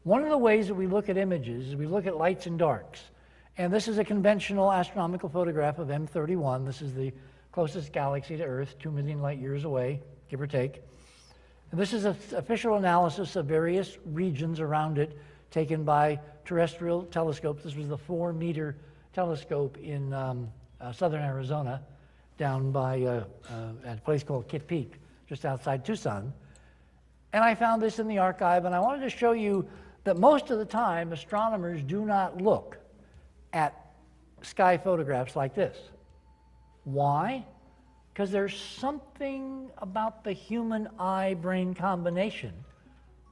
One of the ways that we look at images is we look at lights and darks. And this is a conventional astronomical photograph of M31. This is the closest galaxy to Earth, 2 million light years away, give or take. And this is an official analysis of various regions around it taken by terrestrial telescopes. This was the 4-meter telescope in southern Arizona, down by at a place called Kitt Peak, just outside Tucson. And I found this in the archive, and I wanted to show you that most of the time astronomers do not look at sky photographs like this. Why? Because there's something about the human eye-brain combination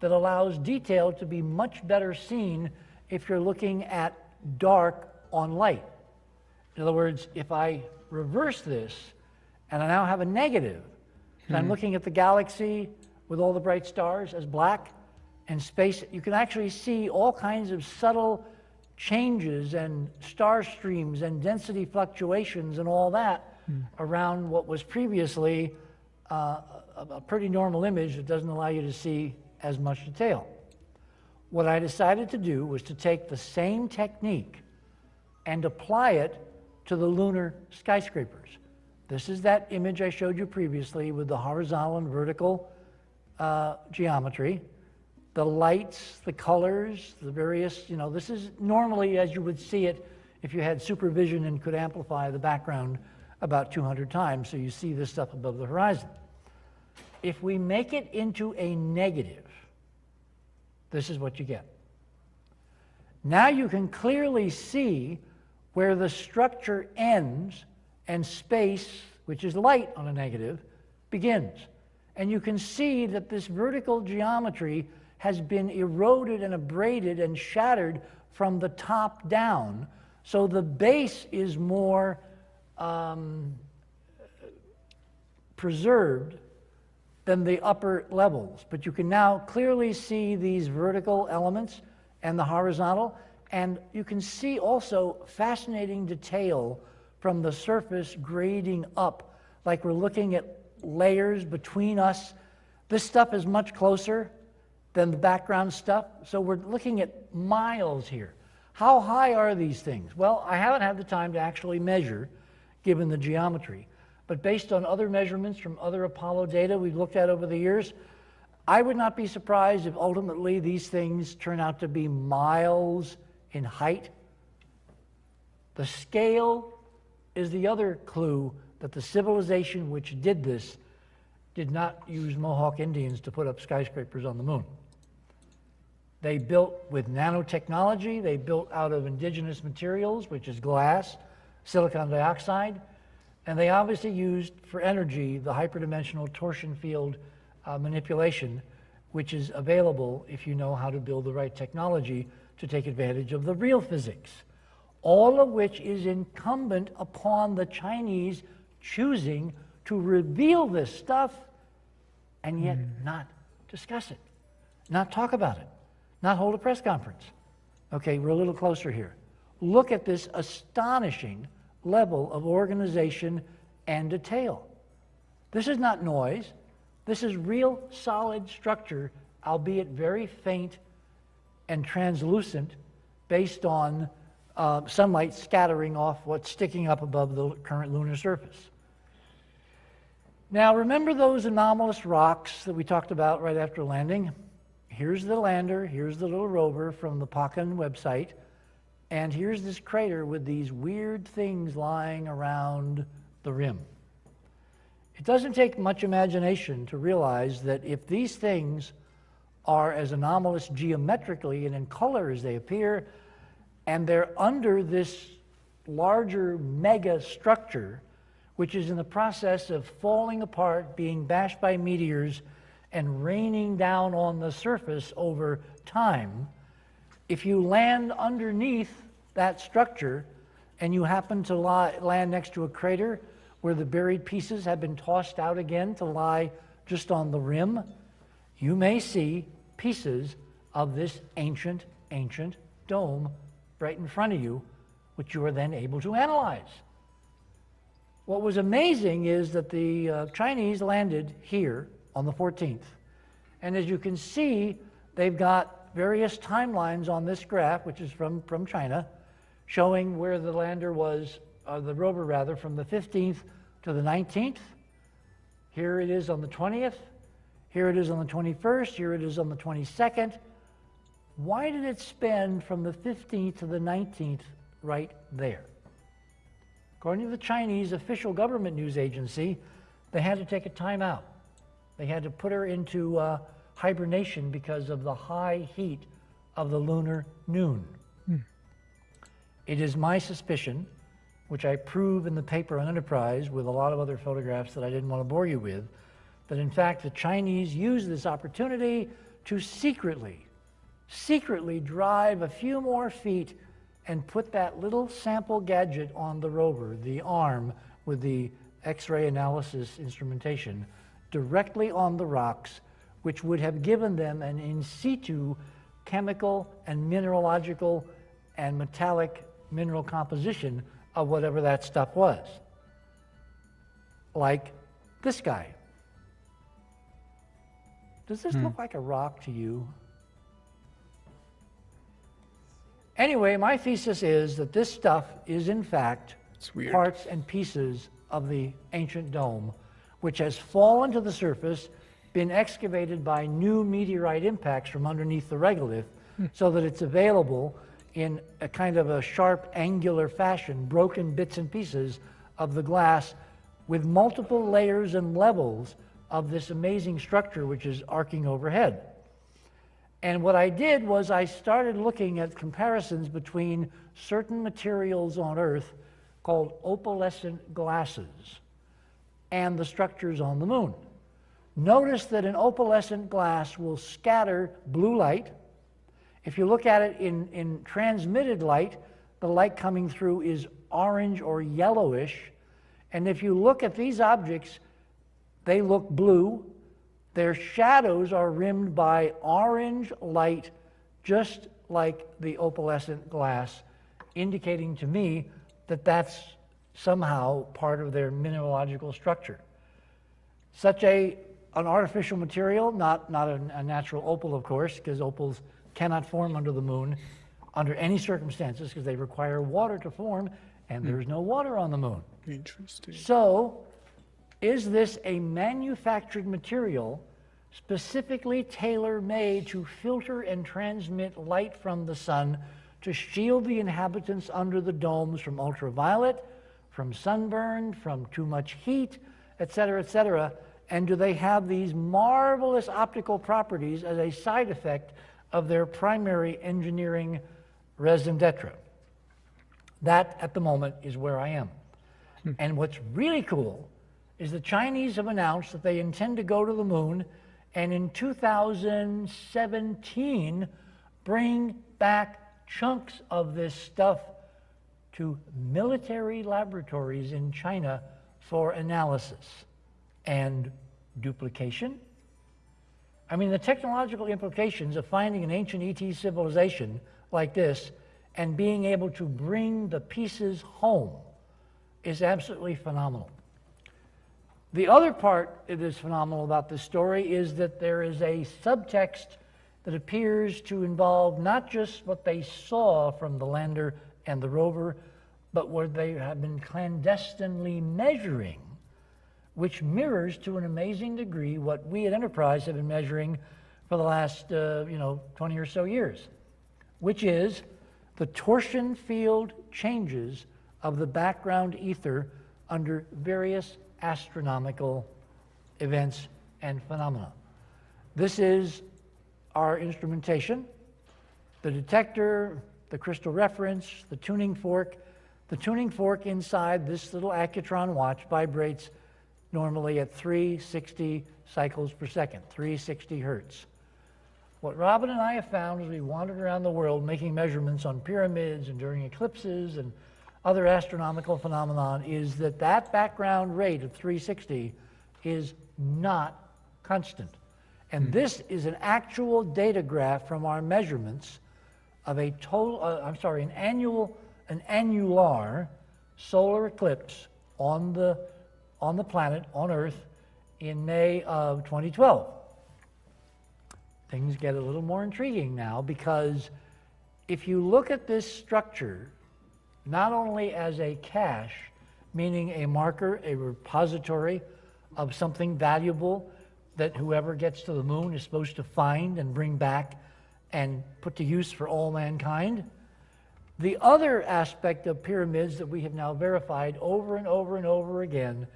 that allows detail to be much better seen if you're looking at dark on light. In other words, if I reverse this and I now have a negative, so I'm looking at the galaxy with all the bright stars as black, and space, you can actually see all kinds of subtle changes and star streams and density fluctuations and all that around what was previously a pretty normal image that doesn't allow you to see as much detail. What I decided to do was to take the same technique and apply it to the lunar skyscrapers. This is that image I showed you previously with the horizontal and vertical geometry. The lights, the colors, the various, this is normally as you would see it if you had supervision and could amplify the background about 200 times, so you see this stuff above the horizon. If we make it into a negative, this is what you get. Now you can clearly see where the structure ends and space, which is light on a negative, begins. And you can see that this vertical geometry has been eroded and abraded and shattered from the top down. So the base is more preserved than the upper levels. But you can now clearly see these vertical elements and the horizontal. And you can see also fascinating detail from the surface grading up, like we're looking at layers between us. This stuff is much closer than the background stuff. So we're looking at miles here. How high are these things? Well, I haven't had the time to actually measure, given the geometry. But based on other measurements from other Apollo data we've looked at over the years, I would not be surprised if ultimately these things turn out to be miles in height. The scale is the other clue that the civilization which did this did not use Mohawk Indians to put up skyscrapers on the moon. They built with nanotechnology. They built out of indigenous materials, which is glass, silicon dioxide, and they obviously used for energy the hyperdimensional torsion field manipulation, which is available if you know how to build the right technology to take advantage of the real physics, all of which is incumbent upon the Chinese choosing to reveal this stuff and yet not discuss it, not talk about it, not hold a press conference. Okay, we're a little closer here. Look at this astonishing level of organization and detail. This is not noise. This is real solid structure, albeit very faint and translucent based on sunlight scattering off what's sticking up above the current lunar surface. Now, remember those anomalous rocks that we talked about right after landing? Here's the lander, here's the little rover from the Hoagland website, and here's this crater with these weird things lying around the rim. It doesn't take much imagination to realize that if these things are as anomalous geometrically and in color as they appear, and they're under this larger mega structure, which is in the process of falling apart, being bashed by meteors, and raining down on the surface over time, if you land underneath that structure and you happen to land next to a crater where the buried pieces have been tossed out again to lie just on the rim, you may see pieces of this ancient dome right in front of you, which you are then able to analyze. What was amazing is that the Chinese landed here on the 14th. And as you can see, they've got various timelines on this graph, which is from China, showing where the lander was, the rover rather, from the 15th to the 19th. Here it is on the 20th. Here it is on the 21st. Here it is on the 22nd. Why did it spend from the 15th to the 19th right there? According to the Chinese official government news agency, they had to take a time out. They had to put her into hibernation because of the high heat of the lunar noon. It is my suspicion, which I prove in the paper on Enterprise with a lot of other photographs that I didn't want to bore you with, that in fact the Chinese used this opportunity to secretly drive a few more feet and put that little sample gadget on the rover, the arm with the X-ray analysis instrumentation, directly on the rocks, which would have given them an in situ chemical and mineralogical and metallic mineral composition of whatever that stuff was. Like this guy. Does this look like a rock to you? Anyway, my thesis is that this stuff is in fact parts and pieces of the ancient dome, which has fallen to the surface, been excavated by new meteorite impacts from underneath the regolith, so that it's available in a kind of a sharp, angular fashion, broken bits and pieces of the glass with multiple layers and levels of this amazing structure which is arcing overhead. And what I did was I started looking at comparisons between certain materials on Earth called opalescent glasses and the structures on the moon. Notice that an opalescent glass will scatter blue light. If you look at it in transmitted light, the light coming through is orange or yellowish. And if you look at these objects, they look blue. Their shadows are rimmed by orange light, just like the opalescent glass, indicating to me that that's somehow part of their mineralogical structure. Such an artificial material, not a natural opal, of course, because opals cannot form under the moon under any circumstances because they require water to form, and there's no water on the moon. Interesting. So, is this a manufactured material specifically tailor-made to filter and transmit light from the sun to shield the inhabitants under the domes from ultraviolet, from sunburn, from too much heat, etc., etc.? And do they have these marvelous optical properties as a side effect of their primary engineering raison d'etre? That, at the moment, is where I am. And what's really cool is the Chinese have announced that they intend to go to the moon and in 2017 bring back chunks of this stuff to military laboratories in China for analysis and duplication. I mean, the technological implications of finding an ancient ET civilization like this and being able to bring the pieces home is absolutely phenomenal. The other part that is phenomenal about this story is that there is a subtext that appears to involve not just what they saw from the lander and the rover, but what they have been clandestinely measuring, which mirrors to an amazing degree what we at Enterprise have been measuring for the last 20 or so years, which is the torsion field changes of the background ether under various astronomical events and phenomena. This is our instrumentation, the detector, the crystal reference, the tuning fork, The tuning fork inside this little Accutron watch vibrates normally at 360 cycles per second, 360 hertz. What Robin and I have found as we wandered around the world making measurements on pyramids and during eclipses and other astronomical phenomenon is that that background rate of 360 is not constant. And this is an actual data graph from our measurements of a total, an annular solar eclipse on the planet, on Earth, in May of 2012. Things get a little more intriguing now, because if you look at this structure not only as a cache, meaning a marker, a repository of something valuable that whoever gets to the moon is supposed to find and bring back and put to use for all mankind, the other aspect of pyramids that we have now verified over and over and over again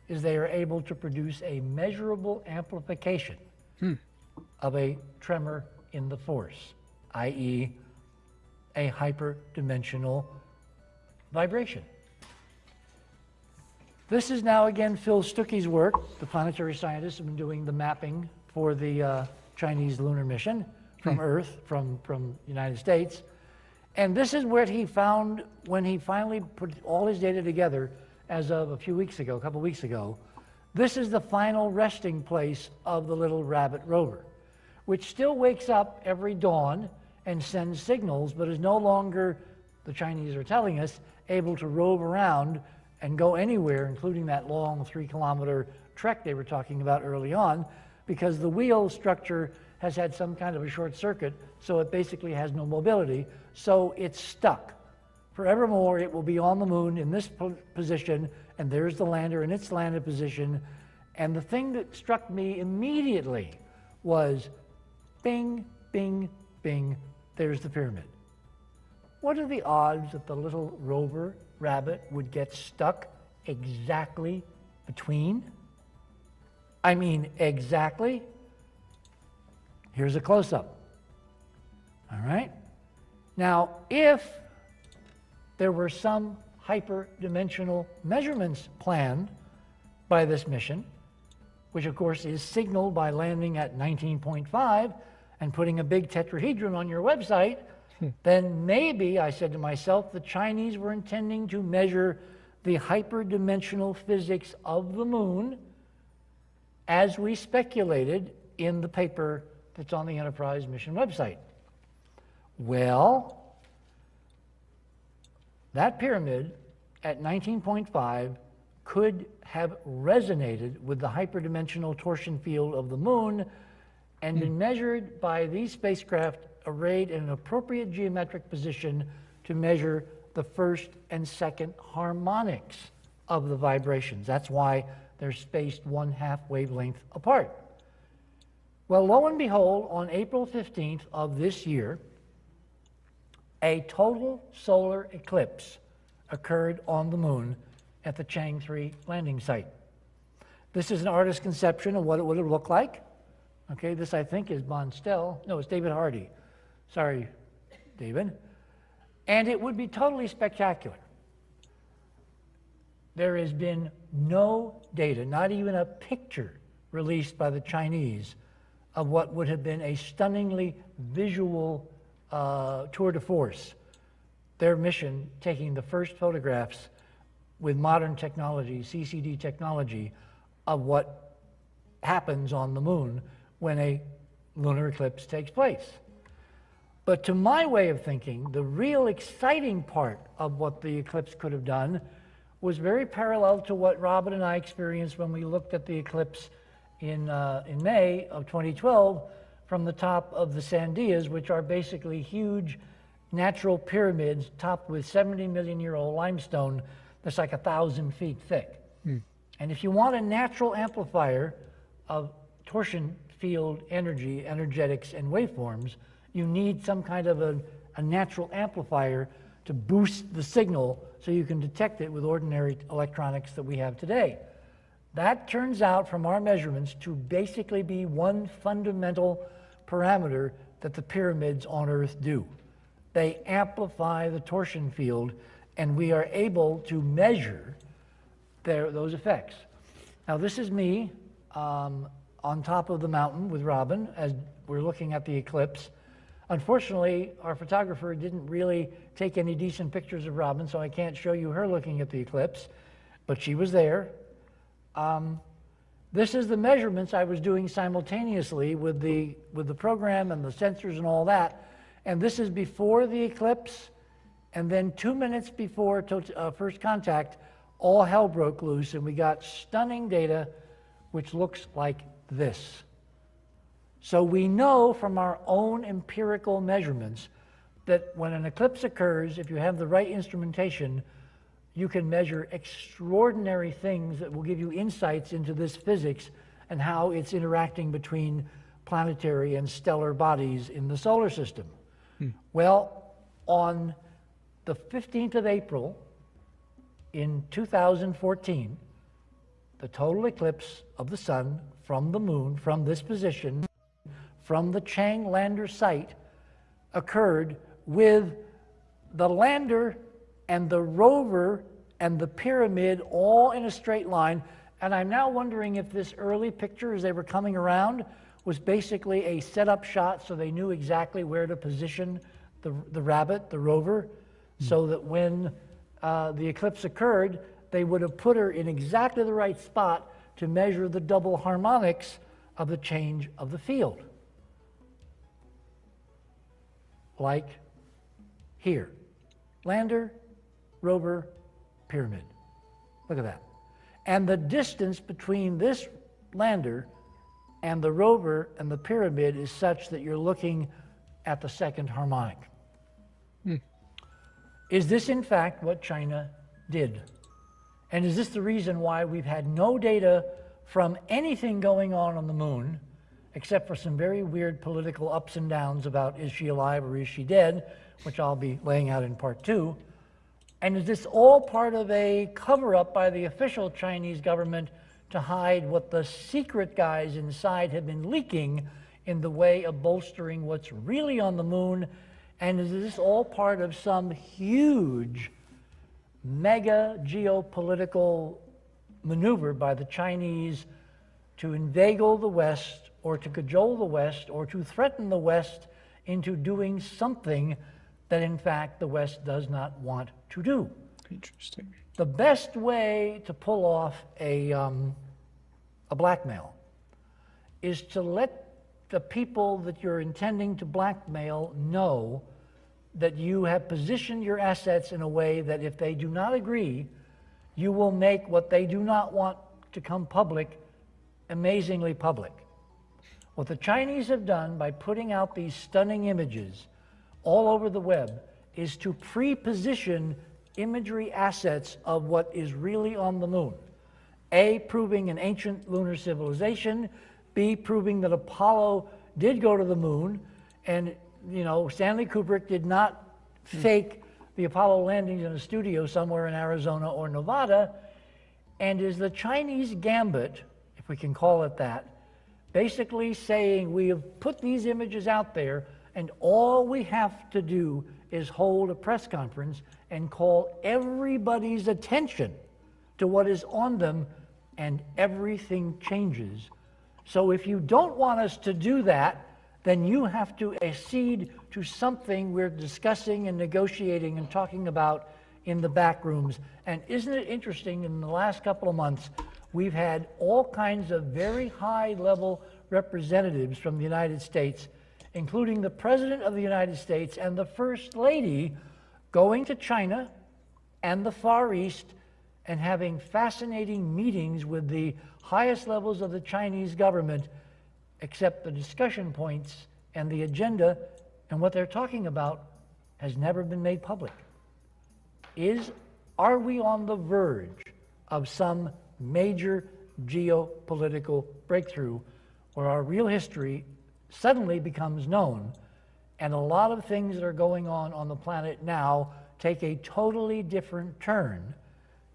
is they are able to produce a measurable amplification of a tremor in the force, i.e. a hyperdimensional vibration. This is now again Phil Stuckey's work. The planetary scientists have been doing the mapping for the Chinese lunar mission from Earth, from the United States. And this is what he found when he finally put all his data together as of a couple weeks ago. This is the final resting place of the little rabbit rover, which still wakes up every dawn and sends signals, but is no longer, the Chinese are telling us, able to rove around and go anywhere, including that long 3-kilometer trek they were talking about early on, because the wheel structure has had some kind of a short circuit, so it basically has no mobility, so it's stuck. Forevermore, it will be on the moon in this position, and there's the lander in its landed position. And the thing that struck me immediately was bing, bing, bing, there's the pyramid. What are the odds that the little rover rabbit would get stuck exactly between? I mean, exactly. Here's a close-up. All right? Now, if there were some hyperdimensional measurements planned by this mission, which of course is signaled by landing at 19.5 and putting a big tetrahedron on your website, then maybe, I said to myself, the Chinese were intending to measure the hyperdimensional physics of the moon as we speculated in the paper that's on the Enterprise mission website. Well, that pyramid at 19.5 could have resonated with the hyperdimensional torsion field of the moon and been measured by these spacecraft arrayed in an appropriate geometric position to measure the first and second harmonics of the vibrations. That's why they're spaced 1/2 wavelength apart. Well, lo and behold, on April 15th of this year, a total solar eclipse occurred on the moon at the Chang 3 landing site. This is an artist's conception of what it would have looked like. Okay, this I think is Bonstel. No, it's David Hardy. Sorry, David. And it would be totally spectacular. There has been no data, not even a picture released by the Chinese of what would have been a stunningly visual tour de force. Their mission, taking the first photographs with modern technology, CCD technology, of what happens on the moon when a lunar eclipse takes place. But to my way of thinking, the real exciting part of what the eclipse could have done was very parallel to what Robin and I experienced when we looked at the eclipse in May of 2012 from the top of the Sandias, which are basically huge natural pyramids topped with 70-million-year-old limestone that's like 1,000 feet thick. And if you want a natural amplifier of torsion field energy, energetics, and waveforms, you need some kind of a natural amplifier to boost the signal so you can detect it with ordinary electronics that we have today. That turns out from our measurements to basically be one fundamental parameter that the pyramids on Earth do. They amplify the torsion field and we are able to measure those effects. Now, this is me on top of the mountain with Robin as we're looking at the eclipse. Unfortunately, our photographer didn't really take any decent pictures of Robin, so I can't show you her looking at the eclipse, but she was there. This is the measurements I was doing simultaneously with the program and the sensors and all that. And this is before the eclipse, and then 2 minutes before first contact, all hell broke loose, and we got stunning data which looks like this. So we know from our own empirical measurements that when an eclipse occurs, if you have the right instrumentation, you can measure extraordinary things that will give you insights into this physics and how it's interacting between planetary and stellar bodies in the solar system. Well, on the 15th of April in 2014, the total eclipse of the sun from the moon, from this position, from the Chang lander site, occurred with the lander and the rover and the pyramid all in a straight line. And I'm now wondering if this early picture as they were coming around was basically a setup shot so they knew exactly where to position the rabbit, the rover, so that when the eclipse occurred, they would have put her in exactly the right spot to measure the double harmonics of the change of the field. Like here. Lander, rover, pyramid. Look at that. And the distance between this lander and the rover and the pyramid is such that you're looking at the second harmonic. Is this in fact what China did? And is this the reason why we've had no data from anything going on the moon, except for some very weird political ups and downs about is she alive or is she dead, which I'll be laying out in part 2. And is this all part of a cover-up by the official Chinese government to hide what the secret guys inside have been leaking in the way of bolstering what's really on the moon? And is this all part of some huge mega geopolitical maneuver by the Chinese to inveigle the West or to cajole the West or to threaten the West into doing something that in fact the West does not want to do? Interesting. The best way to pull off a blackmail is to let the people that you're intending to blackmail know that you have positioned your assets in a way that if they do not agree, you will make what they do not want to come public amazingly public. What the Chinese have done by putting out these stunning images all over the web is to pre-position imagery assets of what is really on the moon. A, proving an ancient lunar civilization. B, proving that Apollo did go to the moon, and Stanley Kubrick did not fake the Apollo landings in a studio somewhere in Arizona or Nevada. And is the Chinese gambit, if we can call it that, basically saying we have put these images out there and all we have to do is hold a press conference and call everybody's attention to what is on them, and everything changes. So if you don't want us to do that, then you have to accede to something we're discussing and negotiating and talking about in the back rooms. And isn't it interesting, in the last couple of months, we've had all kinds of very high-level representatives from the United States, including the President of the United States and the First Lady, going to China and the Far East and having fascinating meetings with the highest levels of the Chinese government, except the discussion points and the agenda and what they're talking about has never been made public. Are we on the verge of some major geopolitical breakthrough where our real history suddenly becomes known, and a lot of things that are going on the planet now take a totally different turn,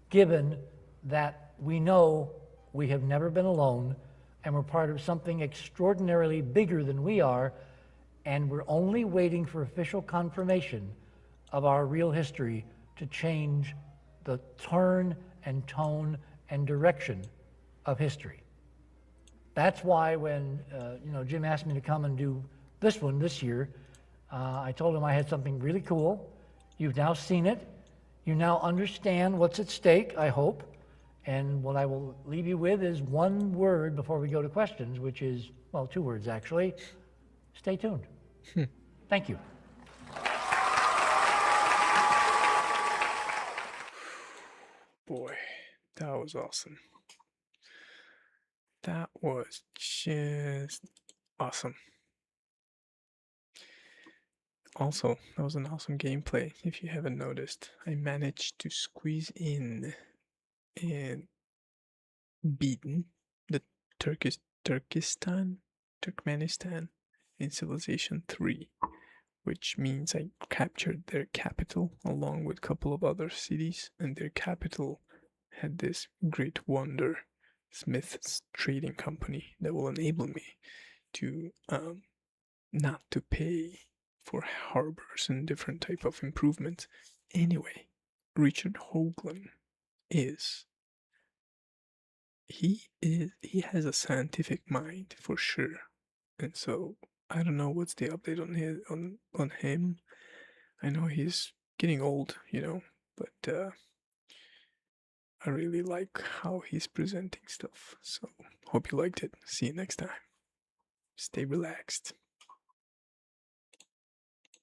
given that we know we have never been alone and we're part of something extraordinarily bigger than we are, and we're only waiting for official confirmation of our real history to change the turn and tone and direction of history. That's why when Jim asked me to come and do this one this year, I told him I had something really cool. You've now seen it. You now understand what's at stake, I hope. And what I will leave you with is one word before we go to questions, which is, well, 2 words actually. Stay tuned. Thank you. Boy, that was awesome. That was just awesome. Also, that was an awesome gameplay. If you haven't noticed, I managed to squeeze in and beaten the Turkmenistan in Civilization 3, which means I captured their capital along with a couple of other cities, and their capital had this great wonder, Smith's Trading Company, that will enable me to not to pay for harbors and different type of improvements. Anyway, Richard Hoagland is he has a scientific mind for sure, and so I don't know what's the update on him. I know he's getting old, but I really like how he's presenting stuff. So hope you liked it. See you next time. Stay relaxed.